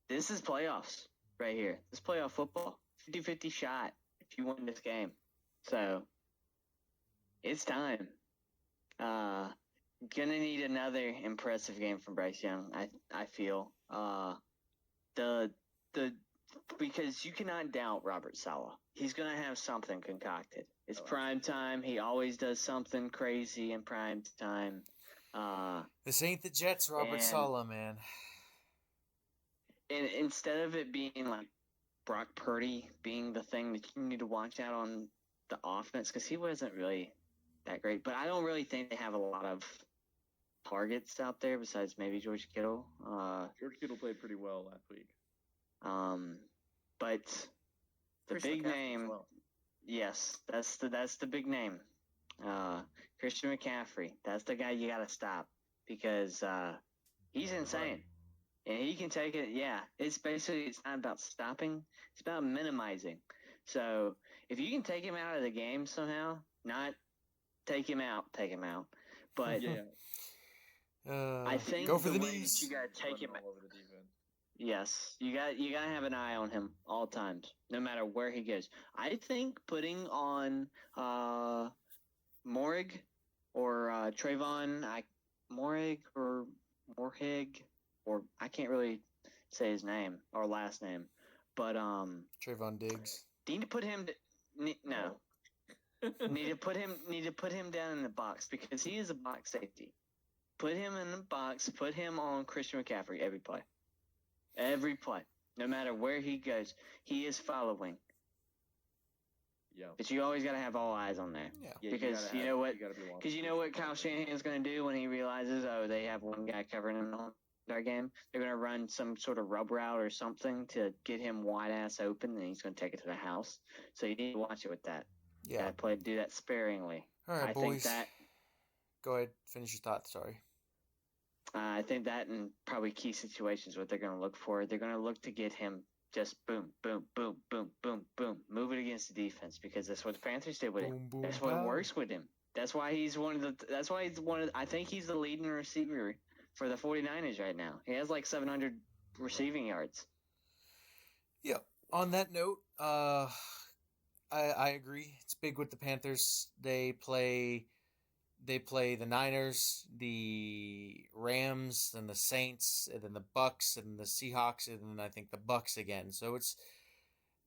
this is playoffs right here. This playoff football. 50-50 shot if you win this game. So it's time. Gonna need another impressive game from Bryce Young, I feel. Because you cannot doubt Robert Saleh. He's gonna have something concocted. It's prime time. He always does something crazy in prime time.
This ain't the Jets, Robert Saleh, man.
And instead of it being like Brock Purdy being the thing that you need to watch out on the offense, because he wasn't really that great. But I don't really think they have a lot of targets out there besides maybe George Kittle.
George Kittle played pretty well last week.
But the big name,
well.
yes, that's the big name. Christian McCaffrey, that's the guy you got to stop because he's insane. and he can take it. Yeah, it's not about stopping; it's about minimizing. So if you can take him out of the game somehow, not take him out, but
Yeah.
I think
go for
the
the
way that you
knees.
gotta take
Running
him.
all over the defense.
Yes, you gotta have an eye on him all times, no matter where he goes. I think putting on Morig or Trayvon Morig or Morhig, or I can't really say his name or last name, but
Trayvon Diggs.
need to put him no. need to put him down in the box because he is a box safety. Put him in the box, put him on Christian McCaffrey every play. Every play. No matter where he goes, he is following.
Yeah.
But you always got to have all eyes on there.
Yeah.
Because you know what? Because you know what Kyle Shanahan is going to do when he realizes, they have one guy covering him on their game. They're going to run some sort of rub route or something to get him wide ass open, and he's going to take it to the house. So you need to watch it with that.
Yeah.
Do that sparingly.
All right,
I
boys.
think that.
Go ahead. Finish your thought. Sorry.
I think that in probably key situations, what they're going to look for, they're going to look to get him just boom, boom, boom, boom, boom, boom, move it against the defense because that's what the Panthers did with him.
Boom,
That's what
pow.
works with him. That's why he's I think he's the leading receiver for the 49ers right now. He has like 700 receiving yards.
Yep. On that note, I agree. It's big with the Panthers. They play the Niners, the Rams, then the Saints, and then the Bucks, and then the Seahawks, and then I think the Bucks again. So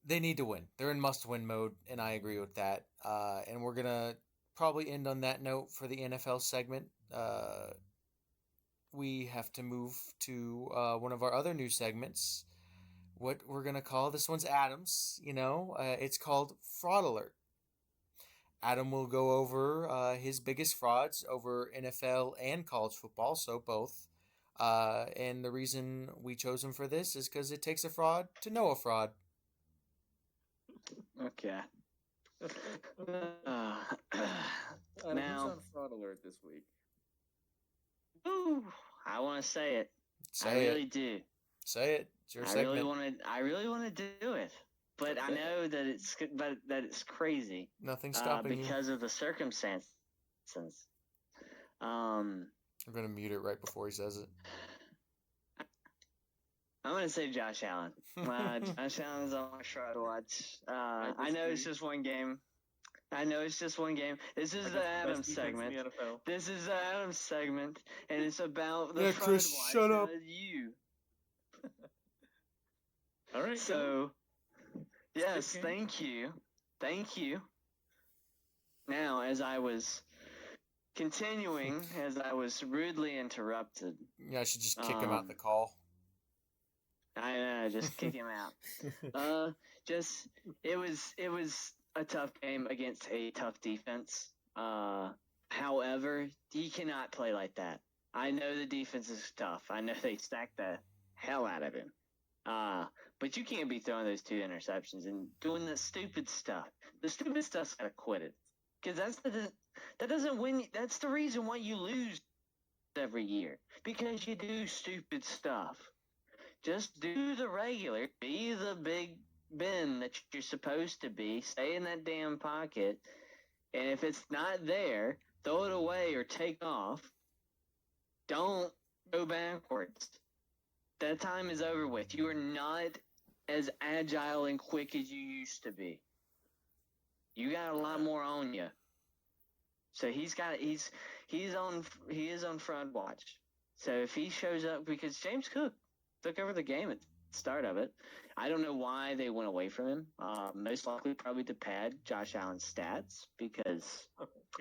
they need to win. They're in must-win mode, and I agree with that. And we're gonna probably end on that note for the NFL segment. We have to move to one of our other new segments. What we're gonna call this one's Adams. It's called Fraud Alert. Adam will go over his biggest frauds over NFL and college football, so both. And the reason we chose him for this is because it takes a fraud to know a fraud.
Okay.
Who's on fraud alert this week?
Ooh, I want to say it. I really do.
Say it. It's your segment.
I really want to do it. But I know that it's crazy.
Nothing's stopping you.
Because of the circumstances.
I'm going to mute it right before he says it.
I'm going to say Josh Allen. Josh Allen's on my fraud watch. I know it's just one game. This is the Adams segment. This is the Adams segment, and it's about the fraud
Chris,
watch.
shut up.
You.
All right.
So, yes, thank you. Now, as I was continuing, as I was rudely interrupted.
Yeah, I should just kick him out the call.
I know, just kick him out. It was a tough game against a tough defense. However, he cannot play like that. I know the defense is tough. I know they stacked the hell out of him. But you can't be throwing those 2 interceptions and doing the stupid stuff. The stupid stuff's gotta quit it. Because that doesn't win. That's the reason why you lose every year. Because you do stupid stuff. Just do the regular. Be the Big Ben that you're supposed to be. Stay in that damn pocket. And if it's not there, throw it away or take off. Don't go backwards. That time is over with. You are not as agile and quick as you used to be. You got a lot more on you. So he is on fraud watch. So if he shows up, because James Cook took over the game at the start of it, I don't know why they went away from him. Most likely probably to pad Josh Allen's stats because,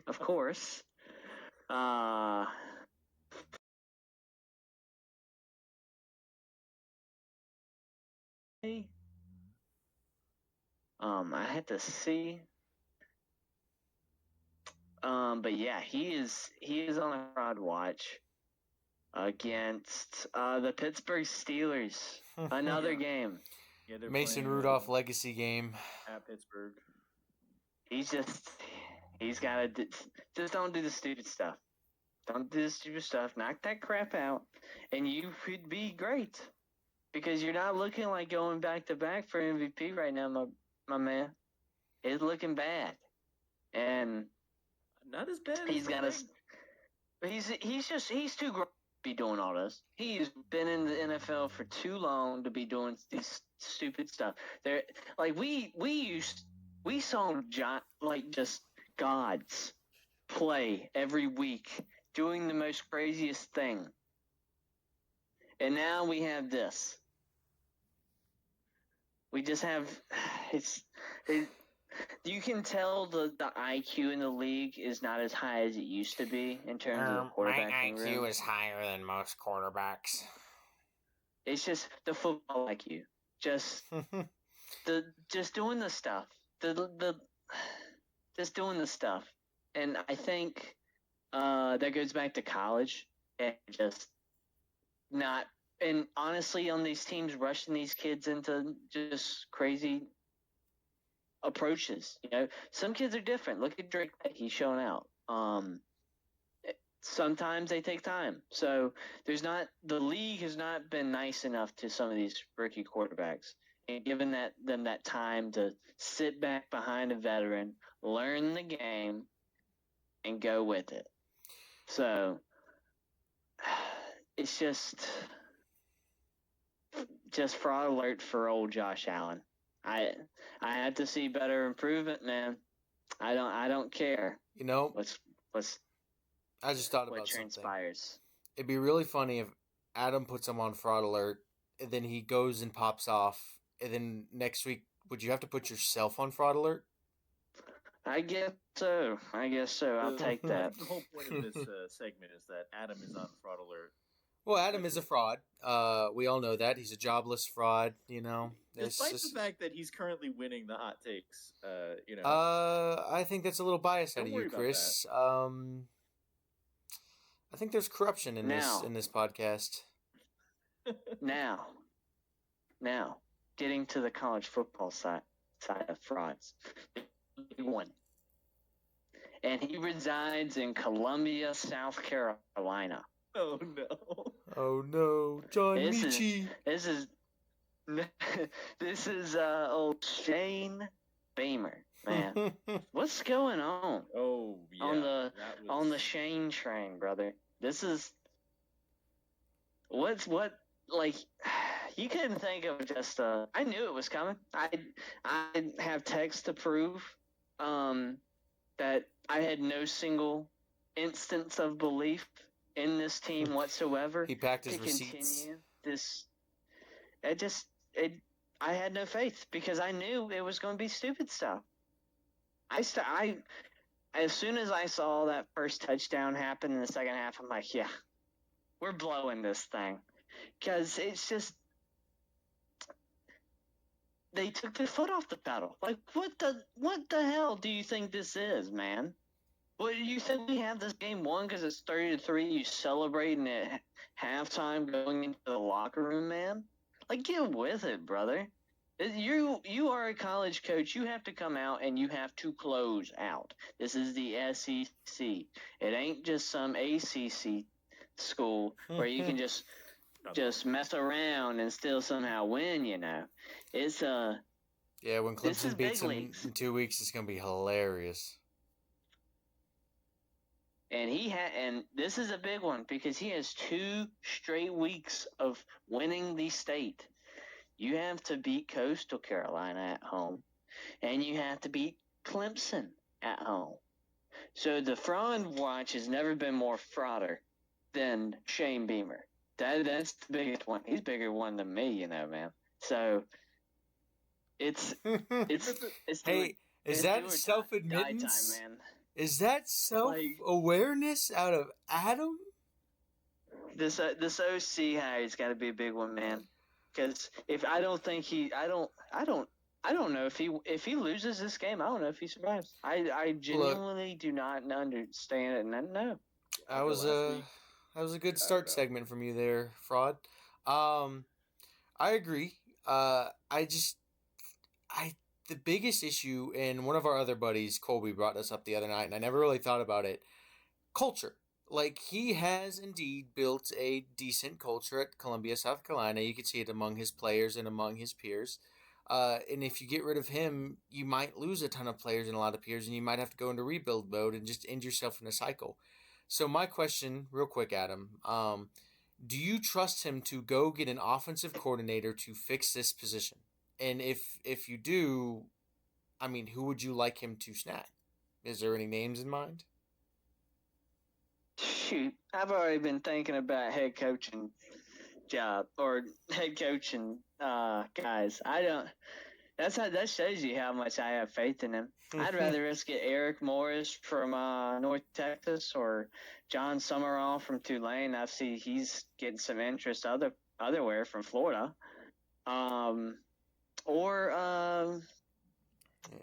of course. I had to see. But yeah, he is on a fraud watch against the Pittsburgh Steelers. Another game.
Yeah,
Mason Rudolph legacy game
at Pittsburgh.
He's got to just don't do the stupid stuff. Don't do this stupid stuff. Knock that crap out, and you could be great. Because you're not looking like going back to back for MVP right now, my man. It's looking bad, and
Not as bad.
he's got to. He's too grown to be doing all this. He's been in the NFL for too long to be doing these stupid stuff. There, like we saw like just gods play every week, doing the most craziest thing, and now we have this. We just have you can tell the IQ in the league is not as high as it used to be in terms of the quarterbacking
My IQ
room.
is higher than most quarterbacks.
It's just the football IQ. Just doing the stuff. Just doing the stuff. And I think that goes back to college and just not. And honestly, on these teams rushing these kids into just crazy approaches. Some kids are different. Look at Drake; he's showing out. Sometimes they take time. So the league has not been nice enough to some of these rookie quarterbacks and given them that time to sit back behind a veteran, learn the game, and go with it. So it's just fraud alert for old Josh Allen. I have to see better improvement, man. I don't care. What's
I just thought
what
about
transpires.
Something. It'd be really funny if Adam puts him on fraud alert, and then he goes and pops off, and then next week, would you have to put yourself on fraud alert?
I guess so. I'll take that.
The whole point of this segment is that Adam is on fraud alert.
Well, Adam is a fraud. We all know that. He's a jobless fraud,
Despite the fact that he's currently winning the hot takes,
I think that's a little biased out of you, Chris. I think there's corruption in this podcast.
Now, getting to the college football side of frauds. One. And he resides in Columbia, South Carolina.
Oh no!
Oh no, John Michie.
This is old Shane Beamer, man. What's going on?
Oh yeah,
on the Shane train, brother. This is what like you couldn't think of just I knew it was coming. I have text to prove that I had no single instance of belief in this team whatsoever.
He packed his
to
receipts.
Continue this. I had no faith because I knew it was going to be stupid stuff. As soon as I saw that first touchdown happen in the second half, I'm like, yeah, we're blowing this thing. Because it's just, they took their foot off the pedal. Like, what the hell do you think this is, man? What, do you think we have this game won because it's 30-3, you celebrating at halftime going into the locker room, man? Like, get with it, brother. You are a college coach. You have to come out and you have to close out. This is the SEC. It ain't just some ACC school where you can just mess around and still somehow win. It's
yeah. When Clemson beats them in 2 weeks, it's gonna be hilarious.
And and this is a big one because he has 2 straight weeks of winning the state. You have to beat Coastal Carolina at home, and you have to beat Clemson at home. So the fraud watch has never been more frauder than Shane Beamer. That's the biggest one. He's bigger one than me, man. So it's
hey, is that self-admittance?
Man.
Is that self-awareness out of Adam?
This OC hire's got to be a big one, man. Because I don't know if he loses this game. I don't know if he survives. I genuinely do not understand it. And no.
That was a good start segment from you there, fraud. I agree. The biggest issue, and one of our other buddies, Colby, brought this up the other night, and I never really thought about it. Culture. like he has indeed built a decent culture at Columbia, South Carolina. You can see it among his players and among his peers. And if you get rid of him, you might lose a ton of players and a lot of peers, and you might have to go into rebuild mode and just end yourself in a cycle. So my question, real quick, Adam, do you trust him to go get an offensive coordinator to fix this position? And if you do, I mean, who would you like him to snag? Is there any names in mind?
Shoot, I've already been thinking about head coaching job or head coaching guys. I don't. That shows you how much I have faith in him. I'd rather us get Eric Morris from North Texas or John Summerall from Tulane. I see he's getting some interest otherwhere from Florida. Or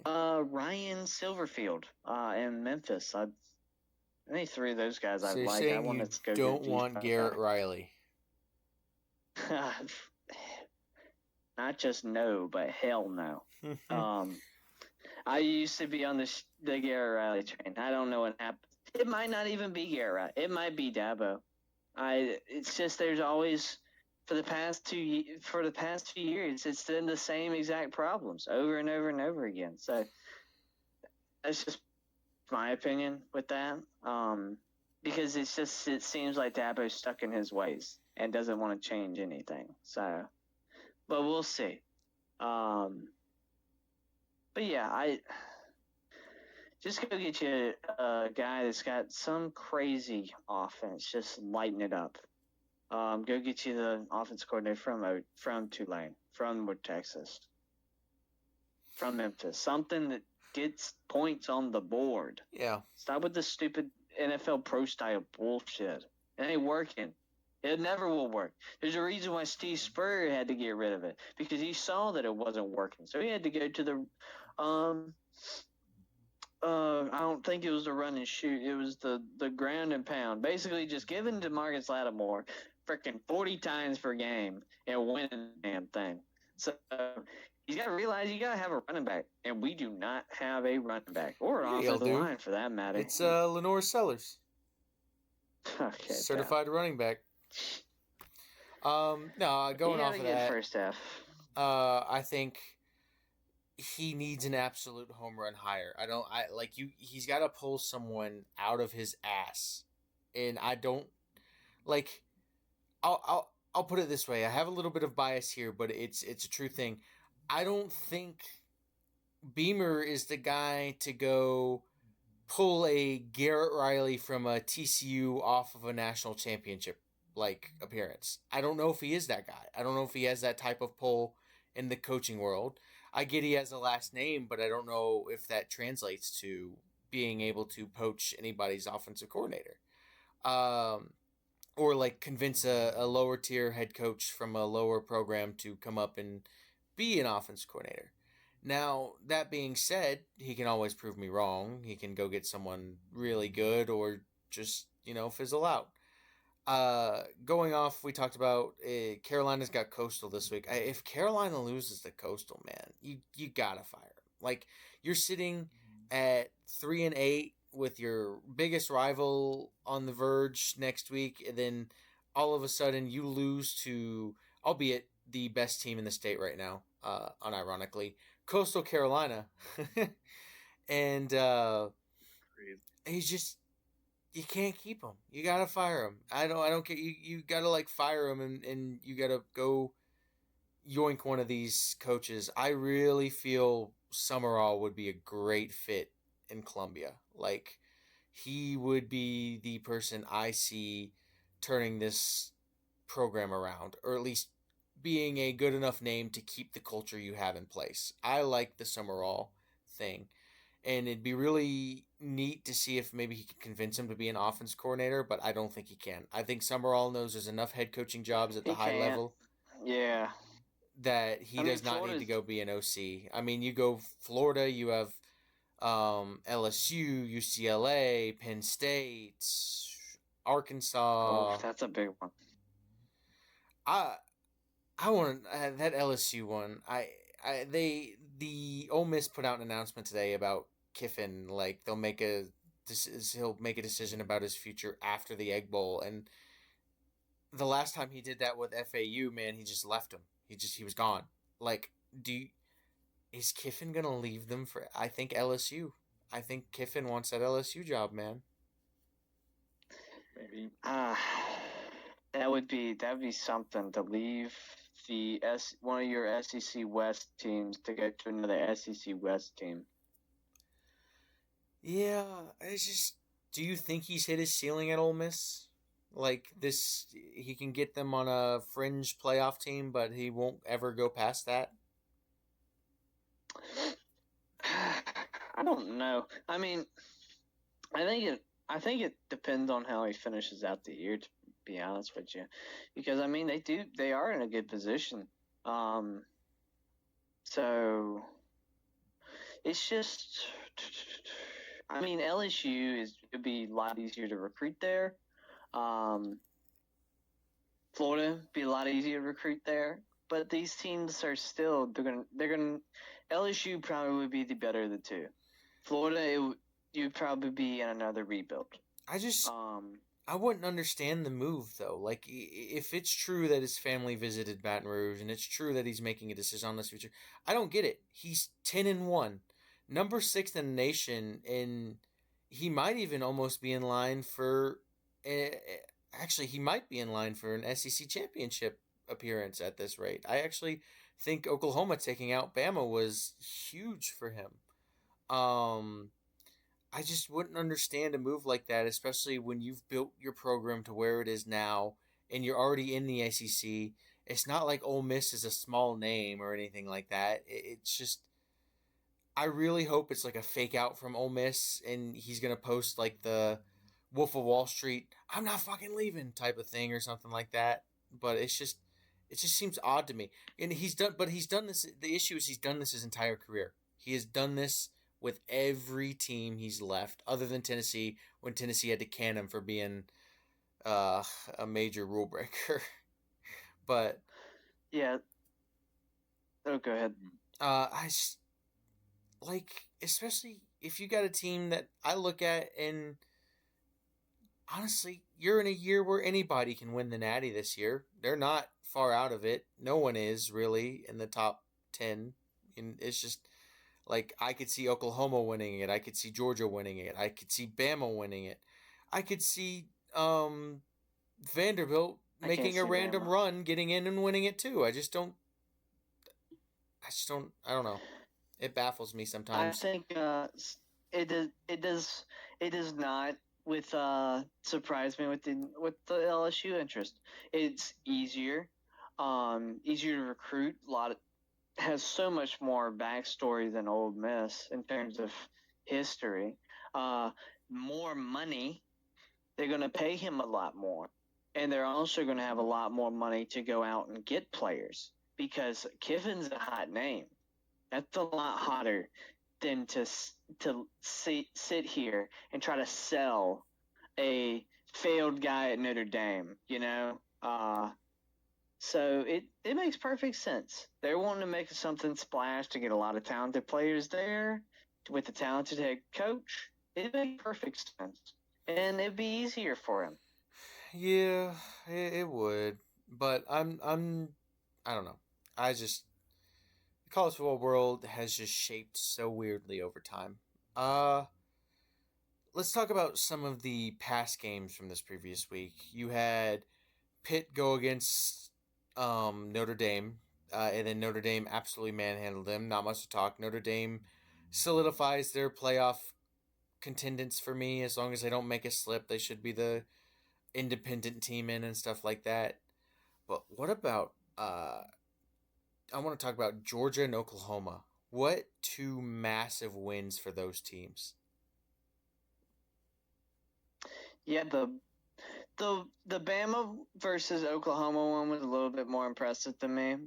Ryan Silverfield in Memphis. Any three of those guys
So
I
you're
like. I
saying
want
you
to go
don't
get
want Garrett Riley?
Not just no, but hell no. I used to be on the Garrett Riley train. I don't know what happened. It might not even be Garrett Riley. It might be Dabo. It's just there's always for the past few years, it's been the same exact problems over and over and over again. So that's just my opinion with that. Because it seems like Dabo's stuck in his ways and doesn't want to change anything. So, but we'll see. But yeah, I just go get you a guy that's got some crazy offense. Just lighten it up. Go get you the offense coordinator from Tulane, from Texas, from Memphis. Something that gets points on the board.
Yeah.
Stop with the stupid NFL pro style bullshit. It ain't working. It never will work. There's a reason why Steve Spurrier had to get rid of it because he saw that it wasn't working. So he had to go to the I don't think it was the run and shoot. It was the ground and pound. Basically, just giving DeMarcus Lattimore freaking 40 times per game and winning the damn thing. So he's got to realize you got to have a running back, and we do not have a running back or an offensive line for that matter.
It's Lenore Sellers,
okay,
certified running back. Going off of that,
first half.
I think he needs an absolute home run hire. He's got to pull someone out of his ass, and I don't like. I'll put it this way. I have a little bit of bias here, but it's a true thing. I don't think Beamer is the guy to go pull a Garrett Riley from a TCU off of a national championship appearance. I don't know if he is that guy. I don't know if he has that type of pull in the coaching world. I get he has a last name, but I don't know if that translates to being able to poach anybody's offensive coordinator. Or convince a lower tier head coach from a lower program to come up and be an offense coordinator. Now, that being said, he can always prove me wrong. He can go get someone really good or just, fizzle out. Going off, we talked about Carolina's got Coastal this week. If Carolina loses to Coastal, man, you gotta fire him. You're sitting at 3-8 with your biggest rival on the verge next week, and then all of a sudden you lose to, albeit the best team in the state right now, unironically, Coastal Carolina. And he's just, you can't keep him. You gotta fire him. I don't care. You gotta fire him and you gotta go yoink one of these coaches. I really feel Summerall would be a great fit in Columbia. He would be the person I see turning this program around, or at least being a good enough name to keep the culture you have in place. I like the Summerall thing, and it'd be really neat to see if maybe he could convince him to be an offense coordinator, but I don't think he can. I think Summerall knows there's enough head coaching jobs at the high level.
Yeah.
That he does not need to go be an OC. I mean, you go Florida, you have LSU, UCLA, Penn State, Arkansas.
Oh, that's a big one.
I want that LSU one. The Ole Miss put out an announcement today about Kiffin. They'll make a he'll make a decision about his future after the Egg Bowl. And the last time he did that with FAU, man, he just left him. He was gone. Like, is Kiffin gonna leave them for? I think LSU. I think Kiffin wants that LSU job, man.
Maybe.
That would be something to leave one of your SEC West teams to go to another SEC West team.
Yeah, it's just. Do you think he's hit his ceiling at Ole Miss? Like this, he can get them on a fringe playoff team, but he won't ever go past that.
I don't know. I mean, I think it depends on how he finishes out the year. To be honest with you, because I mean they are in a good position. So it's just, I mean, LSU would be a lot easier to recruit there. Florida would be a lot easier to recruit there. But these teams are still they're gonna LSU probably would be the better of the two. Florida you'd probably be in another rebuild.
I wouldn't understand the move though. Like if it's true that his family visited Baton Rouge and it's true that he's making a decision on this future, I don't get it. He's 10-1, number 6 in the nation, and he might even almost be in line for. Actually, he might be in line for an SEC championship appearance at this rate. I actually think Oklahoma taking out Bama was huge for him. I just wouldn't understand a move like that, especially when you've built your program to where it is now and you're already in the SEC. It's not like Ole Miss is a small name or anything like that. It's just, I really hope it's like a fake out from Ole Miss and he's going to post like the Wolf of Wall Street, I'm not fucking leaving type of thing or something like that. But it just seems odd to me. And he's done this. The issue is he's done this his entire career. He has done this with every team he's left, other than Tennessee, when Tennessee had to can him for being a major rule breaker. But
yeah, go ahead.
I just, like, especially if you got a team that I look at and honestly, you're in a year where anybody can win the Natty this year. They're not far out of it. No one is really in the top 10. And it's just like I could see Oklahoma winning it. I could see Georgia winning it. I could see Bama winning it. I could see Vanderbilt making a random run, getting in and winning it too. I don't know. It baffles me sometimes.
I think it does not surprise me with the LSU interest. It's easier to recruit. Has so much more backstory than Ole Miss in terms of history. More money. They're going to pay him a lot more, and they're also going to have a lot more money to go out and get players because Kiffin's a hot name. That's a lot hotter than to sit here and try to sell a failed guy at Notre Dame, you know? So it makes perfect sense. They're wanting to make something splash to get a lot of talented players there with a talented head coach. It makes perfect sense. And it'd be easier for him.
Yeah, it would. But I don't know. The college football world has just shaped so weirdly over time. Let's talk about some of the past games from this previous week. You had Pitt go against Notre Dame, and then Notre Dame absolutely manhandled them. Not much to talk. Notre Dame solidifies their playoff contendants for me. As long as they don't make a slip, they should be the independent team in and stuff like that. But what about I want to talk about Georgia and Oklahoma. What two massive wins for those teams?
Yeah, the Bama versus Oklahoma one was a little bit more impressive to me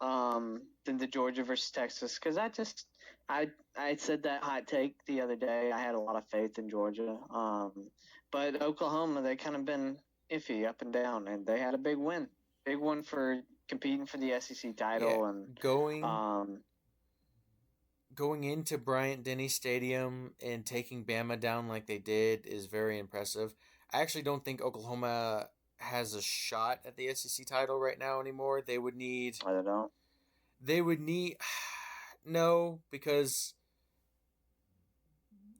than the Georgia versus Texas because I said that hot take the other day. I had a lot of faith in Georgia, but Oklahoma they kind of been iffy up and down, and they had a big one for competing for the SEC title and
going into Bryant-Denny Stadium and taking Bama down like they did is very impressive. I actually don't think Oklahoma has a shot at the SEC title right now anymore. They would need.
I don't know.
They would need. No, because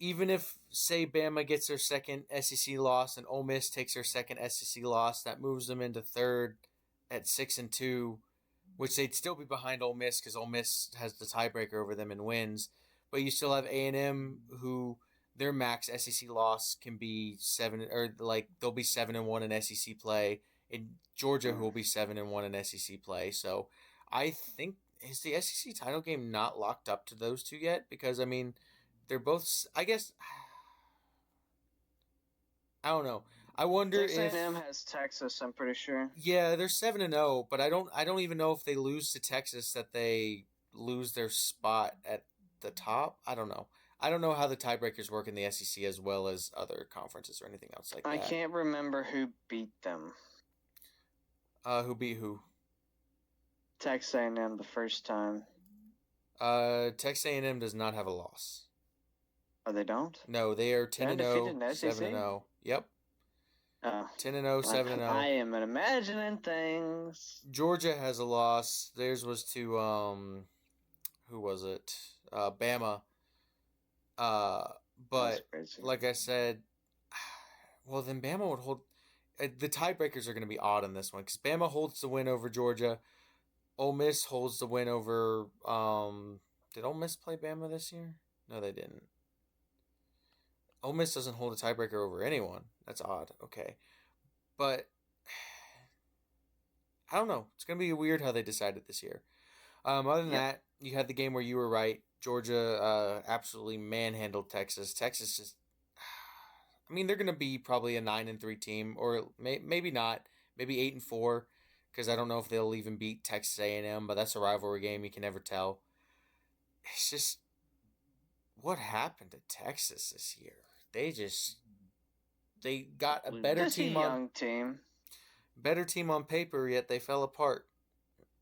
even if, say, Bama gets their second SEC loss and Ole Miss takes their second SEC loss, that moves them into third at 6-2, which they'd still be behind Ole Miss because Ole Miss has the tiebreaker over them and wins. But you still have A&M, who their max SEC loss can be 7, or like they'll be 7-1 in SEC play, and Georgia, who will be 7-1 in SEC play. So I think, is the SEC title game not locked up to those two yet? Because I mean, they're both. I guess I don't know. I wonder if
Texas A&M has Texas. I'm pretty sure.
Yeah, they're 7-0, but I don't even know if they lose to Texas that they lose their spot at the top. I don't know. I don't know how the tiebreakers work in the SEC as well as other conferences or anything else like that.
I can't remember who beat them.
Who beat who?
Texas A&M the first time.
Texas A&M does not have a loss.
Oh, they don't?
No, they are 10-0,
undefeated in the SEC?
7-0. Yep.
Oh.
10-0, 7-0.
I am imagining things.
Georgia has a loss. Theirs was to who was it? Bama. But like I said, well then Bama would hold. The tiebreakers are going to be odd in this one because Bama holds the win over Georgia. Ole Miss holds the win over. Did Ole Miss play Bama this year? No, they didn't. Ole Miss doesn't hold a tiebreaker over anyone. That's odd. Okay. But I don't know. It's going to be weird how they decided this year. Other than that, you had the game where you were right. Georgia absolutely manhandled Texas. Texas just, I mean, they're going to be probably a 9-3 team, or maybe not. Maybe 8-4, because I don't know if they'll even beat Texas A&M, but that's a rivalry game. You can never tell. It's just, what happened to Texas this year? They got a better team on better team on paper, yet they fell apart.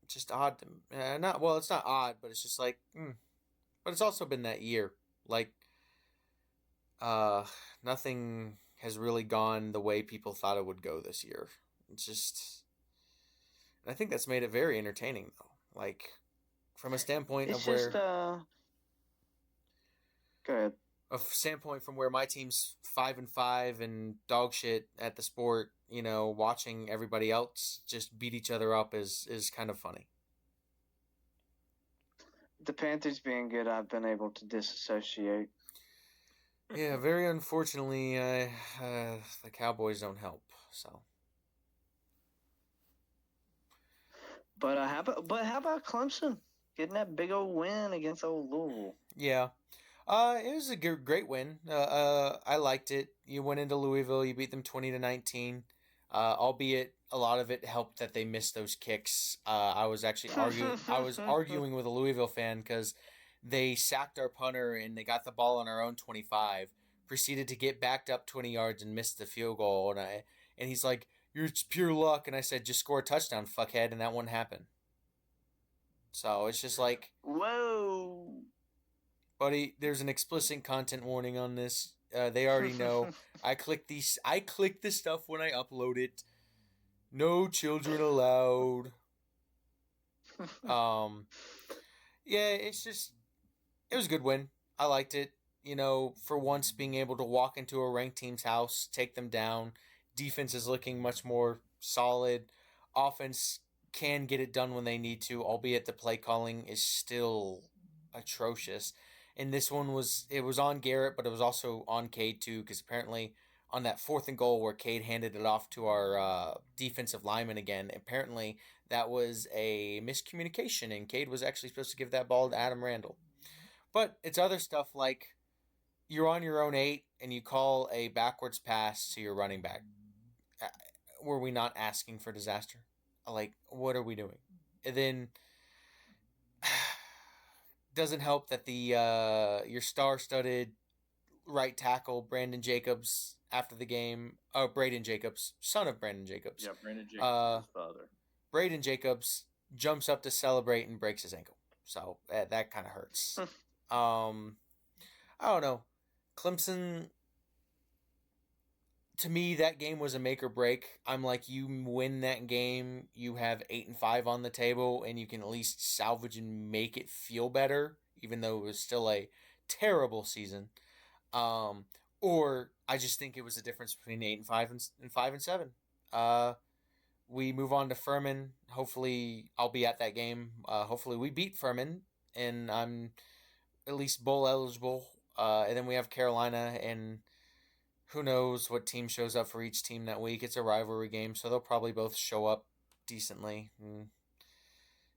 Just odd. It's not odd, but it's just like, But it's also been that year. Like, nothing has really gone the way people thought it would go this year. It's just, I think that's made it very entertaining, though. Like, from a standpoint
Go ahead.
A standpoint from where my team's 5-5 and dog shit at the sport, watching everybody else just beat each other up is kind of funny.
The Panthers being good, I've been able to disassociate.
Yeah, very unfortunately, the Cowboys don't help. So,
but how about Clemson getting that big old win against old Louisville?
Yeah. It was a great win. I liked it. You went into Louisville. You beat them 20-19. Albeit a lot of it helped that they missed those kicks. I was actually arguing with a Louisville fan because they sacked our punter and they got the ball on our own 25. Proceeded to get backed up 20 yards and missed the field goal. And he's like, "It's pure luck." And I said, "Just score a touchdown, fuckhead," and that wouldn't happen. So it's just like,
whoa.
Buddy, there's an explicit content warning on this. They already know. I click this stuff when I upload it. No children allowed. Yeah, it was a good win. I liked it. For once being able to walk into a ranked team's house, take them down. Defense is looking much more solid. Offense can get it done when they need to, albeit the play calling is still atrocious. And this one was on Garrett, but it was also on Cade too, because apparently on that 4th and goal where Cade handed it off to our defensive lineman again, apparently that was a miscommunication, and Cade was actually supposed to give that ball to Adam Randall. But it's other stuff like you're on your own 8 and you call a backwards pass to your running back. Were we not asking for disaster? Like, what are we doing? And then doesn't help that the your star-studded right tackle Brandon Jacobs after the game, Braden Jacobs, son of Brandon Jacobs.
Yeah, Brandon Jacobs' his father.
Braden Jacobs jumps up to celebrate and breaks his ankle. So that kind of hurts. I don't know. Clemson, to me, that game was a make or break. I'm like, you win that game, you have 8-5 on the table, and you can at least salvage and make it feel better, even though it was still a terrible season. Um, or I just think it was a difference between 8-5 and 5-7. Uh, we move on to Furman. Hopefully, I'll be at that game. Hopefully, we beat Furman, and I'm at least bowl eligible. And then we have Carolina, and who knows what team shows up for each team that week. It's a rivalry game, so they'll probably both show up decently. And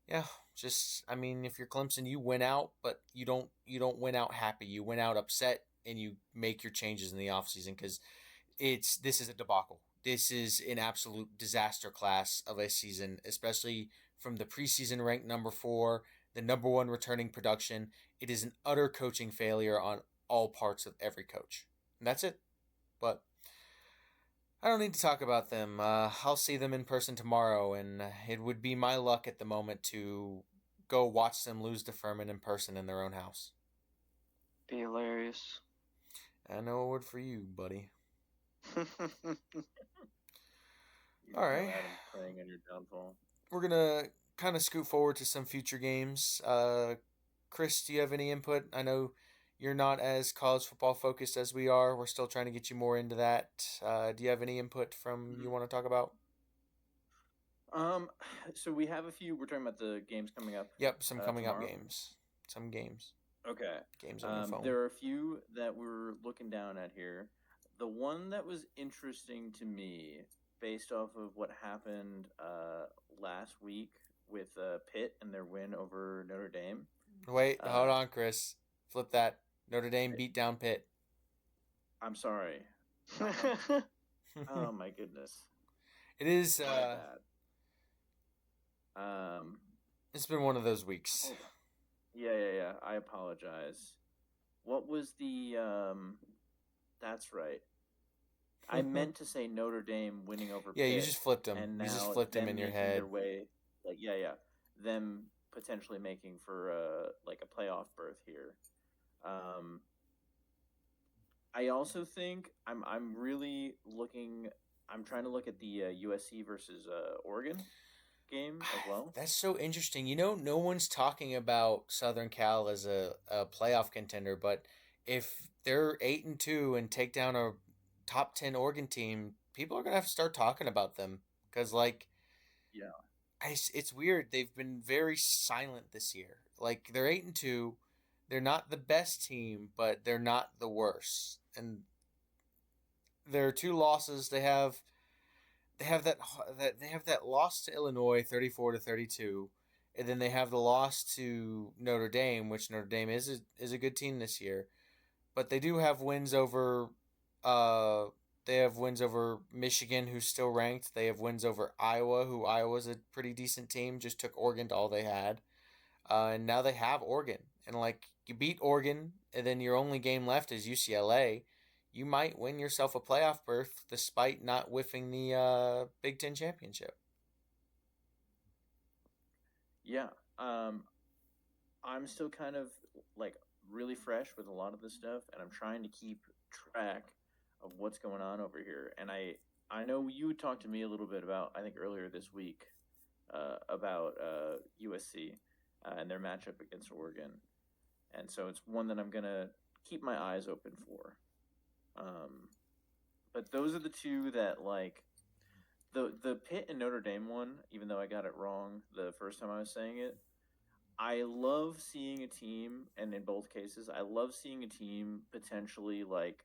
yeah, just I mean, if you're Clemson, you win out, but you don't win out happy. You win out upset, and you make your changes in the offseason because this is a debacle. This is an absolute disaster class of a season, especially from the preseason ranked number 4, the number 1 returning production. It is an utter coaching failure on all parts of every coach. And that's it. But I don't need to talk about them. I'll see them in person tomorrow, and it would be my luck at the moment to go watch them lose to Furman in person in their own house.
Be hilarious.
I know it would for you, buddy.
You
All right.
know Adam praying on your downfall.
We're going to kind of scoot forward to some future games. Chris, do you have any input? I know you're not as college football focused as we are. We're still trying to get you more into that. Do you have any input from you want to talk about?
So we have a few. We're talking about the games coming up.
Yep, some coming
tomorrow.
up games. Some games.
Okay.
Games on your phone.
There are a few that we're looking down at here. The one that was interesting to me, based off of what happened last week with Pitt and their win over Notre Dame.
Wait, hold on, Chris. Flip that. Notre Dame beat down Pitt.
I'm sorry. Oh my goodness.
It is.
Bad.
It's been one of those weeks.
Yeah. I apologize. What was the? That's right. I meant to say Notre Dame winning over.
Yeah,
Pitt,
you just flipped them.
and
You just
now
flipped them
them
in your
making
head.
Their way, them potentially making for like a playoff berth here. I also think I'm really looking. I'm trying to look at the USC versus Oregon game as well.
That's so interesting. You know, no one's talking about Southern Cal as a playoff contender, but if they're 8-2 and take down a top 10 Oregon team, people are gonna have to start talking about them because, like,
Yeah.
it's weird. They've been very silent this year. Like, they're 8-2. They're not the best team, but they're not the worst. And their 2 losses, they have that loss to Illinois 34-32, and then they have the loss to Notre Dame, which Notre Dame is a good team this year. But they do have wins over Michigan, who's still ranked. They have wins over Iowa, who Iowa's a pretty decent team, just took Oregon to all they had. And now they have Oregon. And, like, you beat Oregon, and then your only game left is UCLA. You might win yourself a playoff berth despite not whiffing the Big Ten championship.
Yeah. I'm still kind of like really fresh with a lot of this stuff, and I'm trying to keep track of what's going on over here. And I know you talked to me a little bit about, I think earlier this week, about USC and their matchup against Oregon, and so it's one that I'm gonna keep my eyes open for. But those are the two that, like, the Pitt and Notre Dame one, even though I got it wrong the first time I was saying it, I love seeing a team, and in both cases, I love seeing a team potentially, like,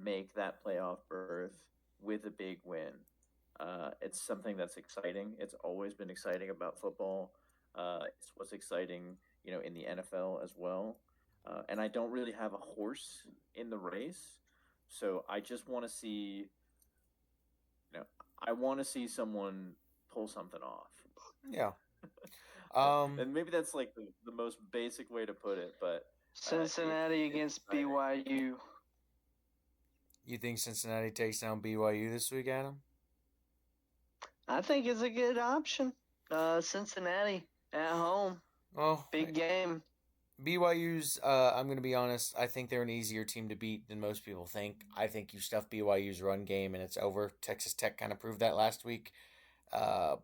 make that playoff berth with a big win. It's something that's exciting. It's always been exciting about football. It's what's exciting, in the NFL as well. And I don't really have a horse in the race, so I just want to see, I want to see someone pull something off.
Yeah.
And maybe that's like the most basic way to put it, but
Cincinnati against BYU.
You think Cincinnati takes down BYU this week, Adam?
I think it's a good option. Cincinnati at home.
Well,
Big game.
BYU's, I'm going to be honest, I think they're an easier team to beat than most people think. I think you stuff BYU's run game and it's over. Texas Tech kind of proved that last week. Uh,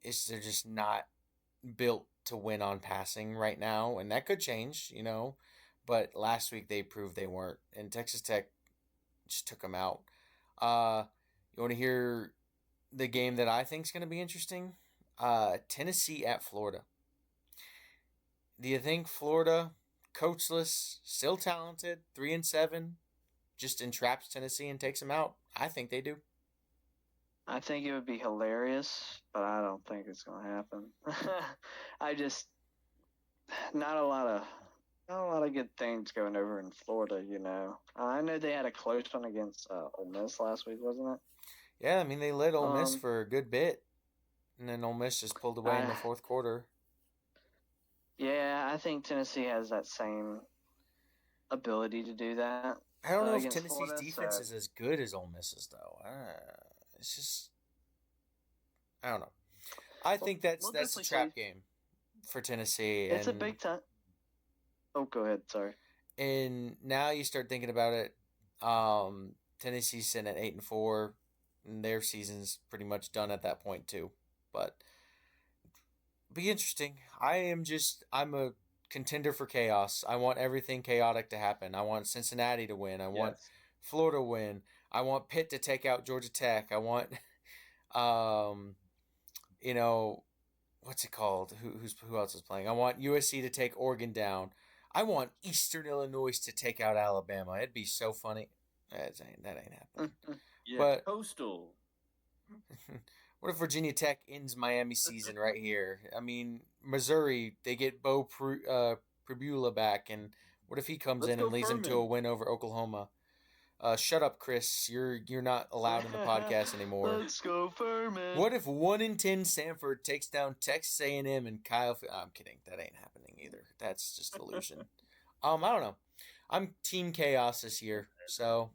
they're just not built to win on passing right now, and that could change, But last week they proved they weren't, and Texas Tech just took them out. You want to hear the game that I think is going to be interesting? Tennessee at Florida. Do you think Florida, coachless, still talented, 3-7, just entraps Tennessee and takes them out? I think they do.
I think it would be hilarious, but I don't think it's going to happen. I just not a lot of good things going over in Florida. I know they had a close one against Ole Miss last week, wasn't it?
Yeah, I mean they led Ole Miss for a good bit, and then Ole Miss just pulled away in the fourth quarter.
Yeah, I think Tennessee has that same ability to do that.
I don't know if Tennessee's defense is as good as Ole Miss's, though. It's just, I don't know. I think that's a trap game for Tennessee.
It's a big time. Oh, go ahead. Sorry.
And now you start thinking about it. Tennessee's sitting at 8-4, and their season's pretty much done at that point too. But be interesting. I'm a contender for chaos. I want everything chaotic to happen. I want Cincinnati to win. I want Florida to win. I want Pitt to take out Georgia Tech. I want, what's it called? Who else is playing? I want USC to take Oregon down. I want Eastern Illinois to take out Alabama. It'd be so funny. That ain't happening.
But Coastal.
What if Virginia Tech ends Miami season right here? I mean, Missouri, they get Bo Pribula back, and what if he comes in and leads them to a win over Oklahoma? Shut up, Chris. You're not allowed in the podcast anymore.
Let's go Furman.
What if 1-10 Sanford takes down Texas A&M and Kyle? I'm kidding. That ain't happening either. That's just illusion. I don't know. I'm Team Chaos this year, so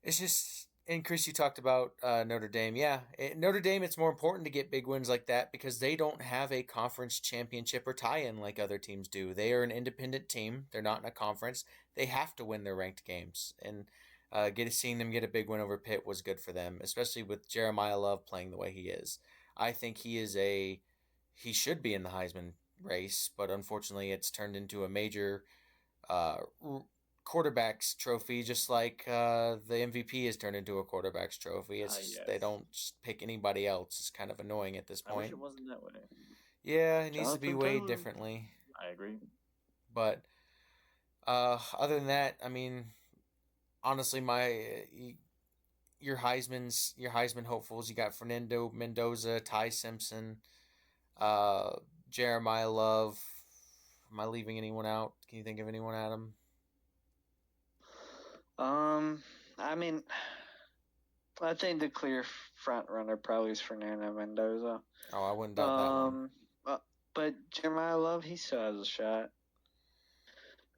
it's just. And Chris, you talked about Notre Dame. Yeah, Notre Dame, it's more important to get big wins like that because they don't have a conference championship or tie-in like other teams do. They are an independent team. They're not in a conference. They have to win their ranked games. And seeing them get a big win over Pitt was good for them, especially with Jeremiah Love playing the way he is. I think he should be in the Heisman race, but unfortunately it's turned into a major quarterback's trophy, just like the MVP has turned into a quarterback's trophy. It's they don't just pick anybody else. It's kind of annoying at this point.
I wish it wasn't that way.
Yeah, it needs to be weighed differently.
I agree.
But other than that, I mean, honestly, your Heisman hopefuls, you got Fernando Mendoza, Ty Simpson, Jeremiah Love. Am I leaving anyone out? Can you think of anyone, Adam?
I mean, I think the clear front runner probably is Fernando Mendoza.
Oh, I wouldn't doubt that one.
But Jeremiah Love, he still has a shot.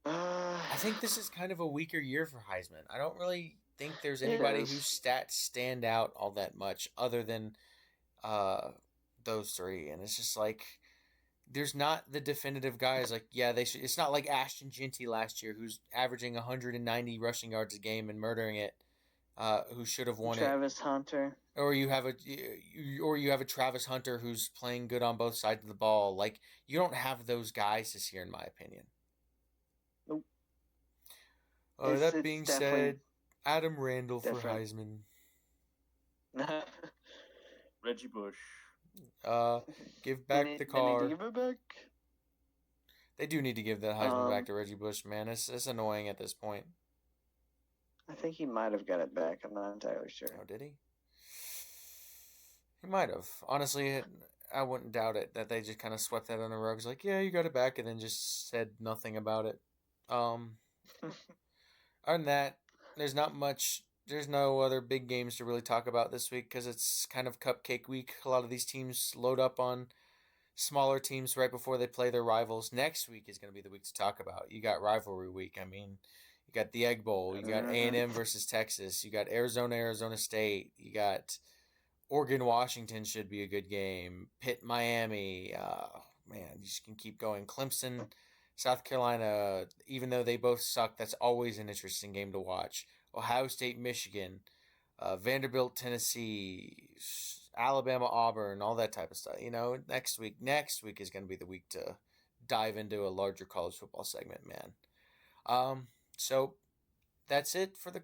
I think this is kind of a weaker year for Heisman. I don't really think there's anybody whose stats stand out all that much other than those three. And it's just like there's not the definitive guys. Like, yeah, they should. It's not like Ashton Jeanty last year, who's averaging 190 rushing yards a game and murdering it, who should have won
Travis Hunter.
Or you have a Travis Hunter who's playing good on both sides of the ball. Like, you don't have those guys this year, in my opinion.
Nope.
That being said, Adam Randall for Heisman.
Reggie Bush.
Give back the car.
They need to give it back.
They do need to give that Heisman back to Reggie Bush, man. It's annoying at this point.
I think he might have got it back. I'm not entirely sure.
Oh, did he? He might have. Honestly, I wouldn't doubt it that they just kind of swept that on the rug. It's like, yeah, you got it back, and then just said nothing about it. Other than that, there's not much. There's no other big games to really talk about this week because it's kind of cupcake week. A lot of these teams load up on smaller teams right before they play their rivals. Next week is going to be the week to talk about. You got rivalry week. I mean, you got the Egg Bowl. You got A&M versus Texas. You got Arizona State. You got Oregon Washington should be a good game. Pitt Miami. man, you just can keep going. Clemson, South Carolina, even though they both suck, that's always an interesting game to watch. Ohio State, Michigan, Vanderbilt, Tennessee, Alabama, Auburn, all that type of stuff. Next week is going to be the week to dive into a larger college football segment, man. So that's it for the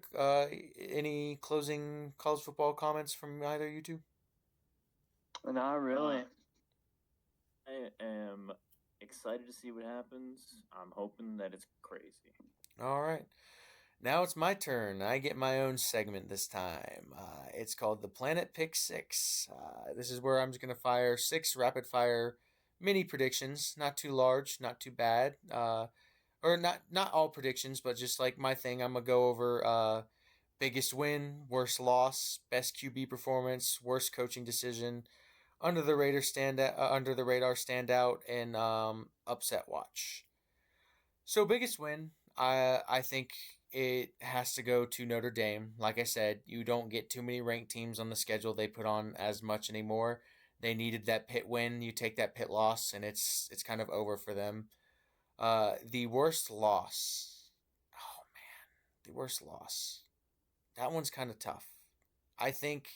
any closing college football comments from either of you two?
Not really.
I am excited to see what happens. I'm hoping that it's crazy.
All right. Now it's my turn. I get my own segment this time. It's called the Planet Pick 6. This is where I'm just going to fire 6 rapid fire mini predictions. Not too large, not too bad. Or not all predictions, but just like my thing. I'm going to go over biggest win, worst loss, best QB performance, worst coaching decision, under the radar standout, and upset watch. So biggest win, I think it has to go to Notre Dame. Like I said, you don't get too many ranked teams on the schedule they put on as much anymore. They needed that Pitt win. You take that Pitt loss, and it's kind of over for them. The worst loss. Oh man, the worst loss. That one's kind of tough. I think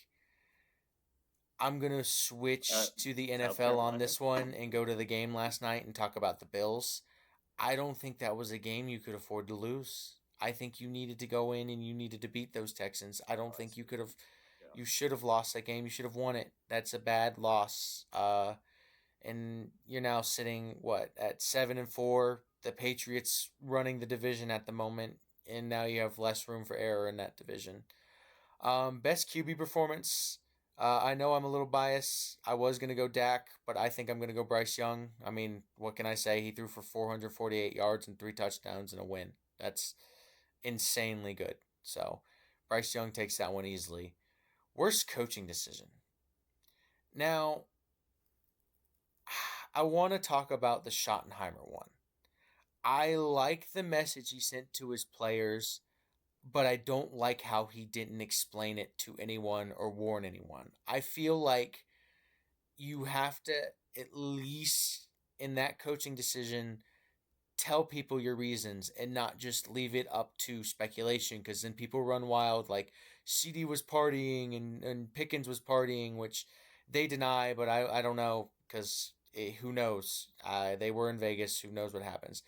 I'm gonna switch to the NFL on this one and go to the game last night and talk about the Bills. I don't think that was a game you could afford to lose. I think you needed to go in and you needed to beat those Texans. I don't think you could have. You should have lost that game. You should have won it. That's a bad loss. And you're now sitting at 7-4. The Patriots running the division at the moment, and now you have less room for error in that division. Best QB performance. I know I'm a little biased. I was going to go Dak, but I think I'm going to go Bryce Young. I mean, what can I say? He threw for 448 yards and 3 touchdowns and a win. That's insanely good. So, Bryce Young takes that one easily. Worst coaching decision. Now, I want to talk about the Schottenheimer one. I like the message he sent to his players, but I don't like how he didn't explain it to anyone or warn anyone. I feel like you have to, at least in that coaching decision, tell people your reasons and not just leave it up to speculation, because then people run wild like CD was partying and Pickens was partying, which they deny, but I don't know, because who knows? They were in Vegas. Who knows what happens?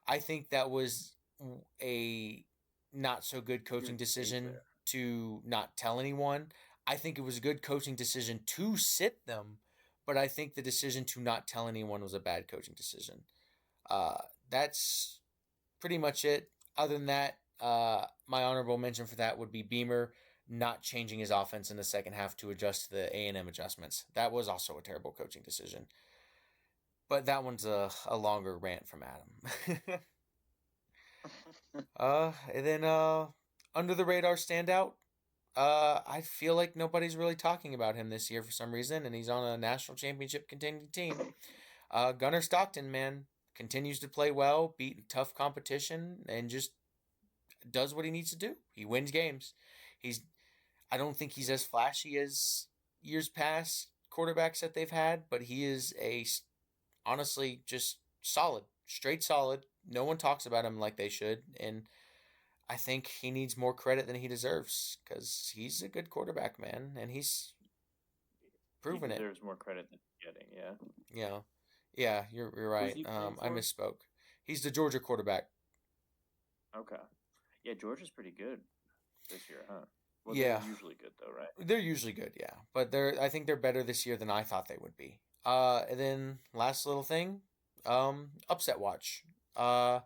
I think that was a not so good coaching decision to not tell anyone. I think it was a good coaching decision to sit them, but I think the decision to not tell anyone was a bad coaching decision. That's pretty much it. Other than that, my honorable mention for that would be Beamer not changing his offense in the second half to adjust to the A&M adjustments. That was also a terrible coaching decision. But that one's a longer rant from Adam. And then under the radar standout, I feel like nobody's really talking about him this year for some reason, and he's on a national championship contending team. Gunnar Stockton, man, continues to play well, beat tough competition, and just does what he needs to do. He wins games. I don't think he's as flashy as years past quarterbacks that they've had, but he is honestly just solid, straight solid. No one talks about him like they should, and I think he needs more credit than he deserves, because he's a good quarterback, man, and he's proven it.
He deserves more credit than getting,
yeah. Yeah, you're right. I misspoke. He's the Georgia quarterback.
Okay. Yeah, Georgia's pretty good this year, huh? Well,
yeah.
They're usually good, though, right?
They're usually good, yeah. But I think they're better this year than I thought they would be. And then last little thing, upset watch. I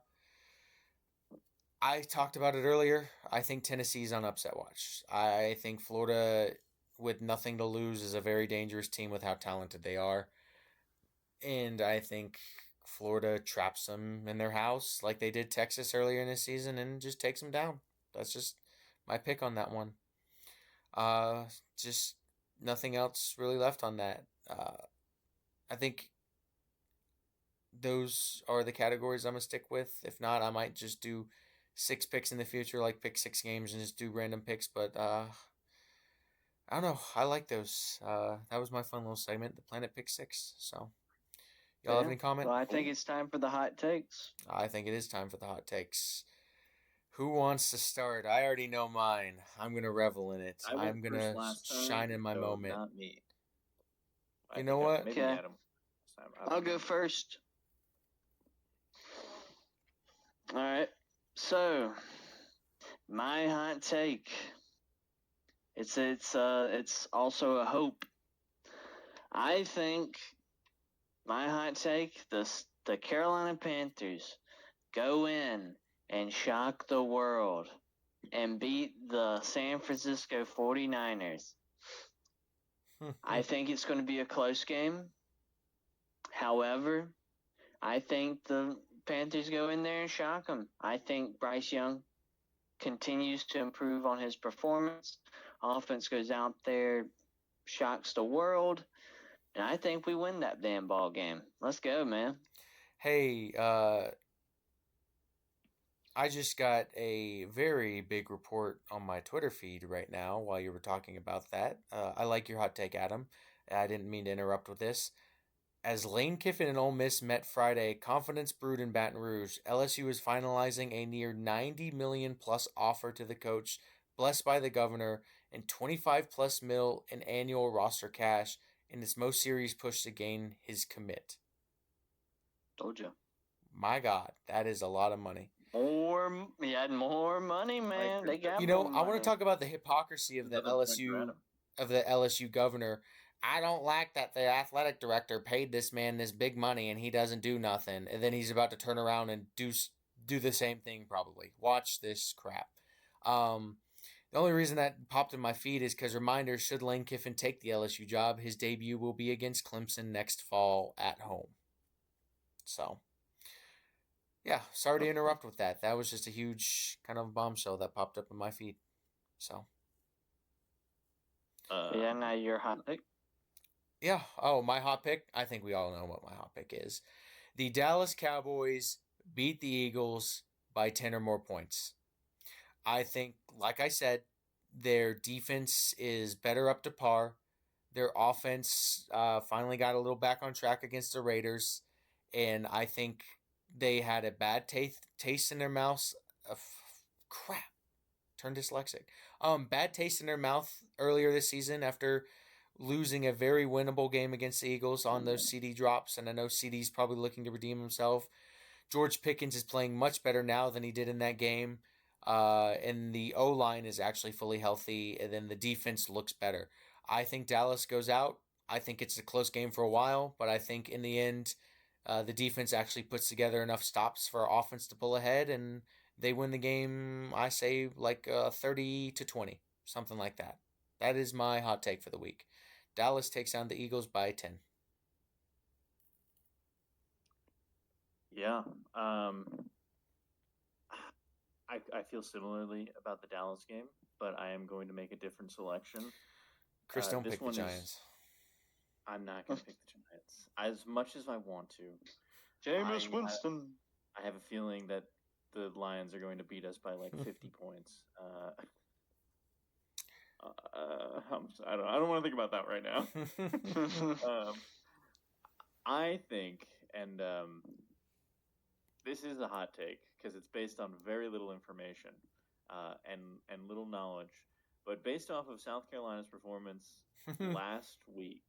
talked about it earlier. I think Tennessee's on upset watch. I think Florida, with nothing to lose, is a very dangerous team with how talented they are. And I think Florida traps them in their house like they did Texas earlier in the season and just takes them down. That's just my pick on that one. Just nothing else really left on that. I think those are the categories I'm going to stick with. If not, I might just do 6 picks in the future, like pick 6 games and just do random picks. But I don't know. I like those. That was my fun little segment, the Planet Pick 6. So Y'all have any comment?
Well, I think it's time for the hot takes.
I think it is time for the hot takes. Who wants to start? I already know mine. I'm gonna revel in it. I'm gonna shine in my moment.
Not me.
You know what?
Maybe
Okay.
Adam.
I'll go first. All right. So, my hot take. It's also a hope. I think my hot take: the Carolina Panthers go in and shock the world and beat the San Francisco 49ers. I think it's going to be a close game. However, I think the Panthers go in there and shock them. I think Bryce Young continues to improve on his performance. Offense goes out there, shocks the world, and I think we win that damn ball game. Let's go, man.
Hey, I just got a very big report on my Twitter feed right now while you were talking about that. I like your hot take, Adam. I didn't mean to interrupt with this. As Lane Kiffin and Ole Miss met Friday, confidence brewed in Baton Rouge. LSU is finalizing a near $90 million plus offer to the coach, blessed by the governor, and 25 plus mil in annual roster cash in its most serious push to gain his commit.
Told you.
My God, that is a lot of money.
More money, man. They got.
You know, I want to talk about the hypocrisy of the LSU governor. I don't like that the athletic director paid this man this big money and he doesn't do nothing, and then he's about to turn around and do the same thing probably. Watch this crap. The only reason that popped in my feed is because reminder: should Lane Kiffin take the LSU job, his debut will be against Clemson next fall at home. So, yeah, sorry to interrupt with that. That was just a huge kind of bombshell that popped up in my feed. So,
yeah, now your hot pick.
Yeah. Oh, my hot pick? I think we all know what my hot pick is. The Dallas Cowboys beat the Eagles by 10 or more points. I think, like I said, their defense is better up to par. Their offense finally got a little back on track against the Raiders. And I think they had a bad taste in their mouths. Crap. Turned dyslexic. Bad taste in their mouth earlier this season after losing a very winnable game against the Eagles on those CD drops, and I know CD's probably looking to redeem himself. George Pickens is playing much better now than he did in that game, and the O-line is actually fully healthy, and then the defense looks better. I think Dallas goes out. I think it's a close game for a while, but I think in the end, the defense actually puts together enough stops for our offense to pull ahead, and they win the game, I say, like 30-20, something like that. That is my hot take for the week. Dallas takes down the Eagles by 10.
Yeah. I feel similarly about the Dallas game, but I am going to make a different selection.
Chris, don't pick the Giants.
I'm not going to pick the Giants. As much as I want to.
Jameis Winston.
I have a feeling that the Lions are going to beat us by like 50 points. I don't want to think about that right now. I think, and this is a hot take because it's based on very little information and little knowledge, but based off of South Carolina's performance last week,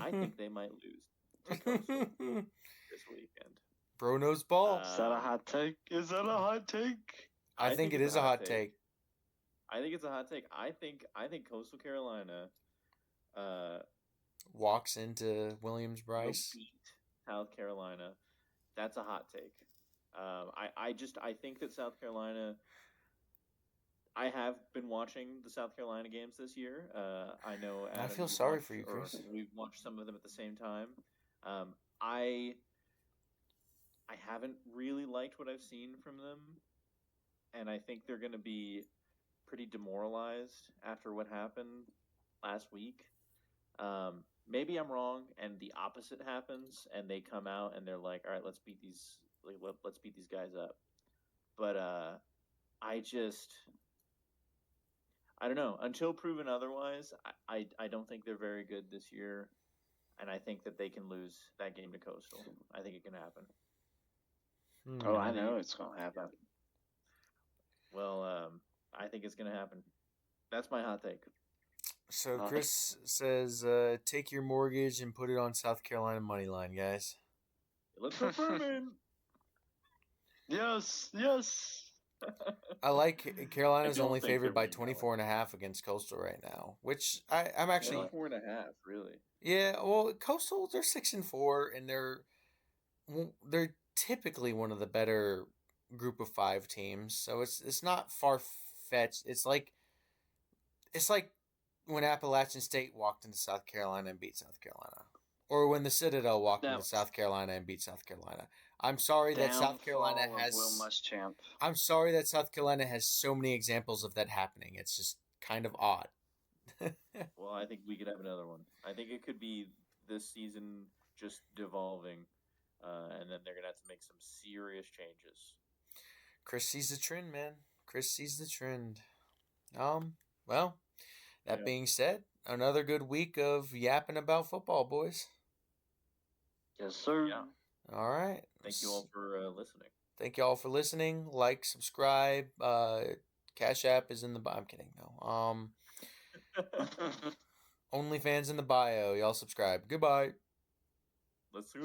I think they might lose to Coastal this weekend.
Bro knows ball.
Is that a hot take? Is that a hot take?
I think it is a hot take.
I think it's a hot take. I think Coastal Carolina
walks into Williams-Brice.
Beat South Carolina. That's a hot take. I think that South Carolina. I have been watching the South Carolina games this year. I know. Adam,
I feel sorry for you, Chris.
We've watched some of them at the same time. I haven't really liked what I've seen from them, and I think they're going to be pretty demoralized after what happened last week. Maybe I'm wrong, and the opposite happens, and they come out and they're like, "All right, let's beat these guys up." But I don't know. Until proven otherwise, I don't think they're very good this year. and I think that they can lose that game to Coastal. I think it can happen.
Oh, I know it's gonna happen.
Well, I think it's gonna happen. That's my hot take.
So Chris says, take your mortgage and put it on South Carolina money line, guys.
Let's go Furman.
Yes.
I like Carolina's
I don't
only
think
favored by
Furman's
24.5 against Coastal right now, which I'm actually
4.5, really.
yeah. Well, Coastal they're 6-4 and they're typically one of the better group of 5 teams, so it's not far fetched. It's like when Appalachian State walked into South Carolina and beat South Carolina, or when the Citadel walked into South Carolina and beat South Carolina. I'm sorry that South Carolina has.
Will Muschamp.
I'm sorry that South Carolina has so many examples of that happening. It's just kind of odd.
Well, I think we could have another one. I think it could be this season just devolving, and then they're gonna have to make some serious changes.
Chris sees the trend, man. Chris sees the trend. Well, that being said, another good week of yapping about football, boys.
Yes, sir.
Yeah.
All right.
Thank you all for listening.
Thank you all for listening. Like, subscribe. Cash App is in the bio. I'm kidding. No. OnlyFans in the bio. Y'all subscribe. Goodbye.
Let's go.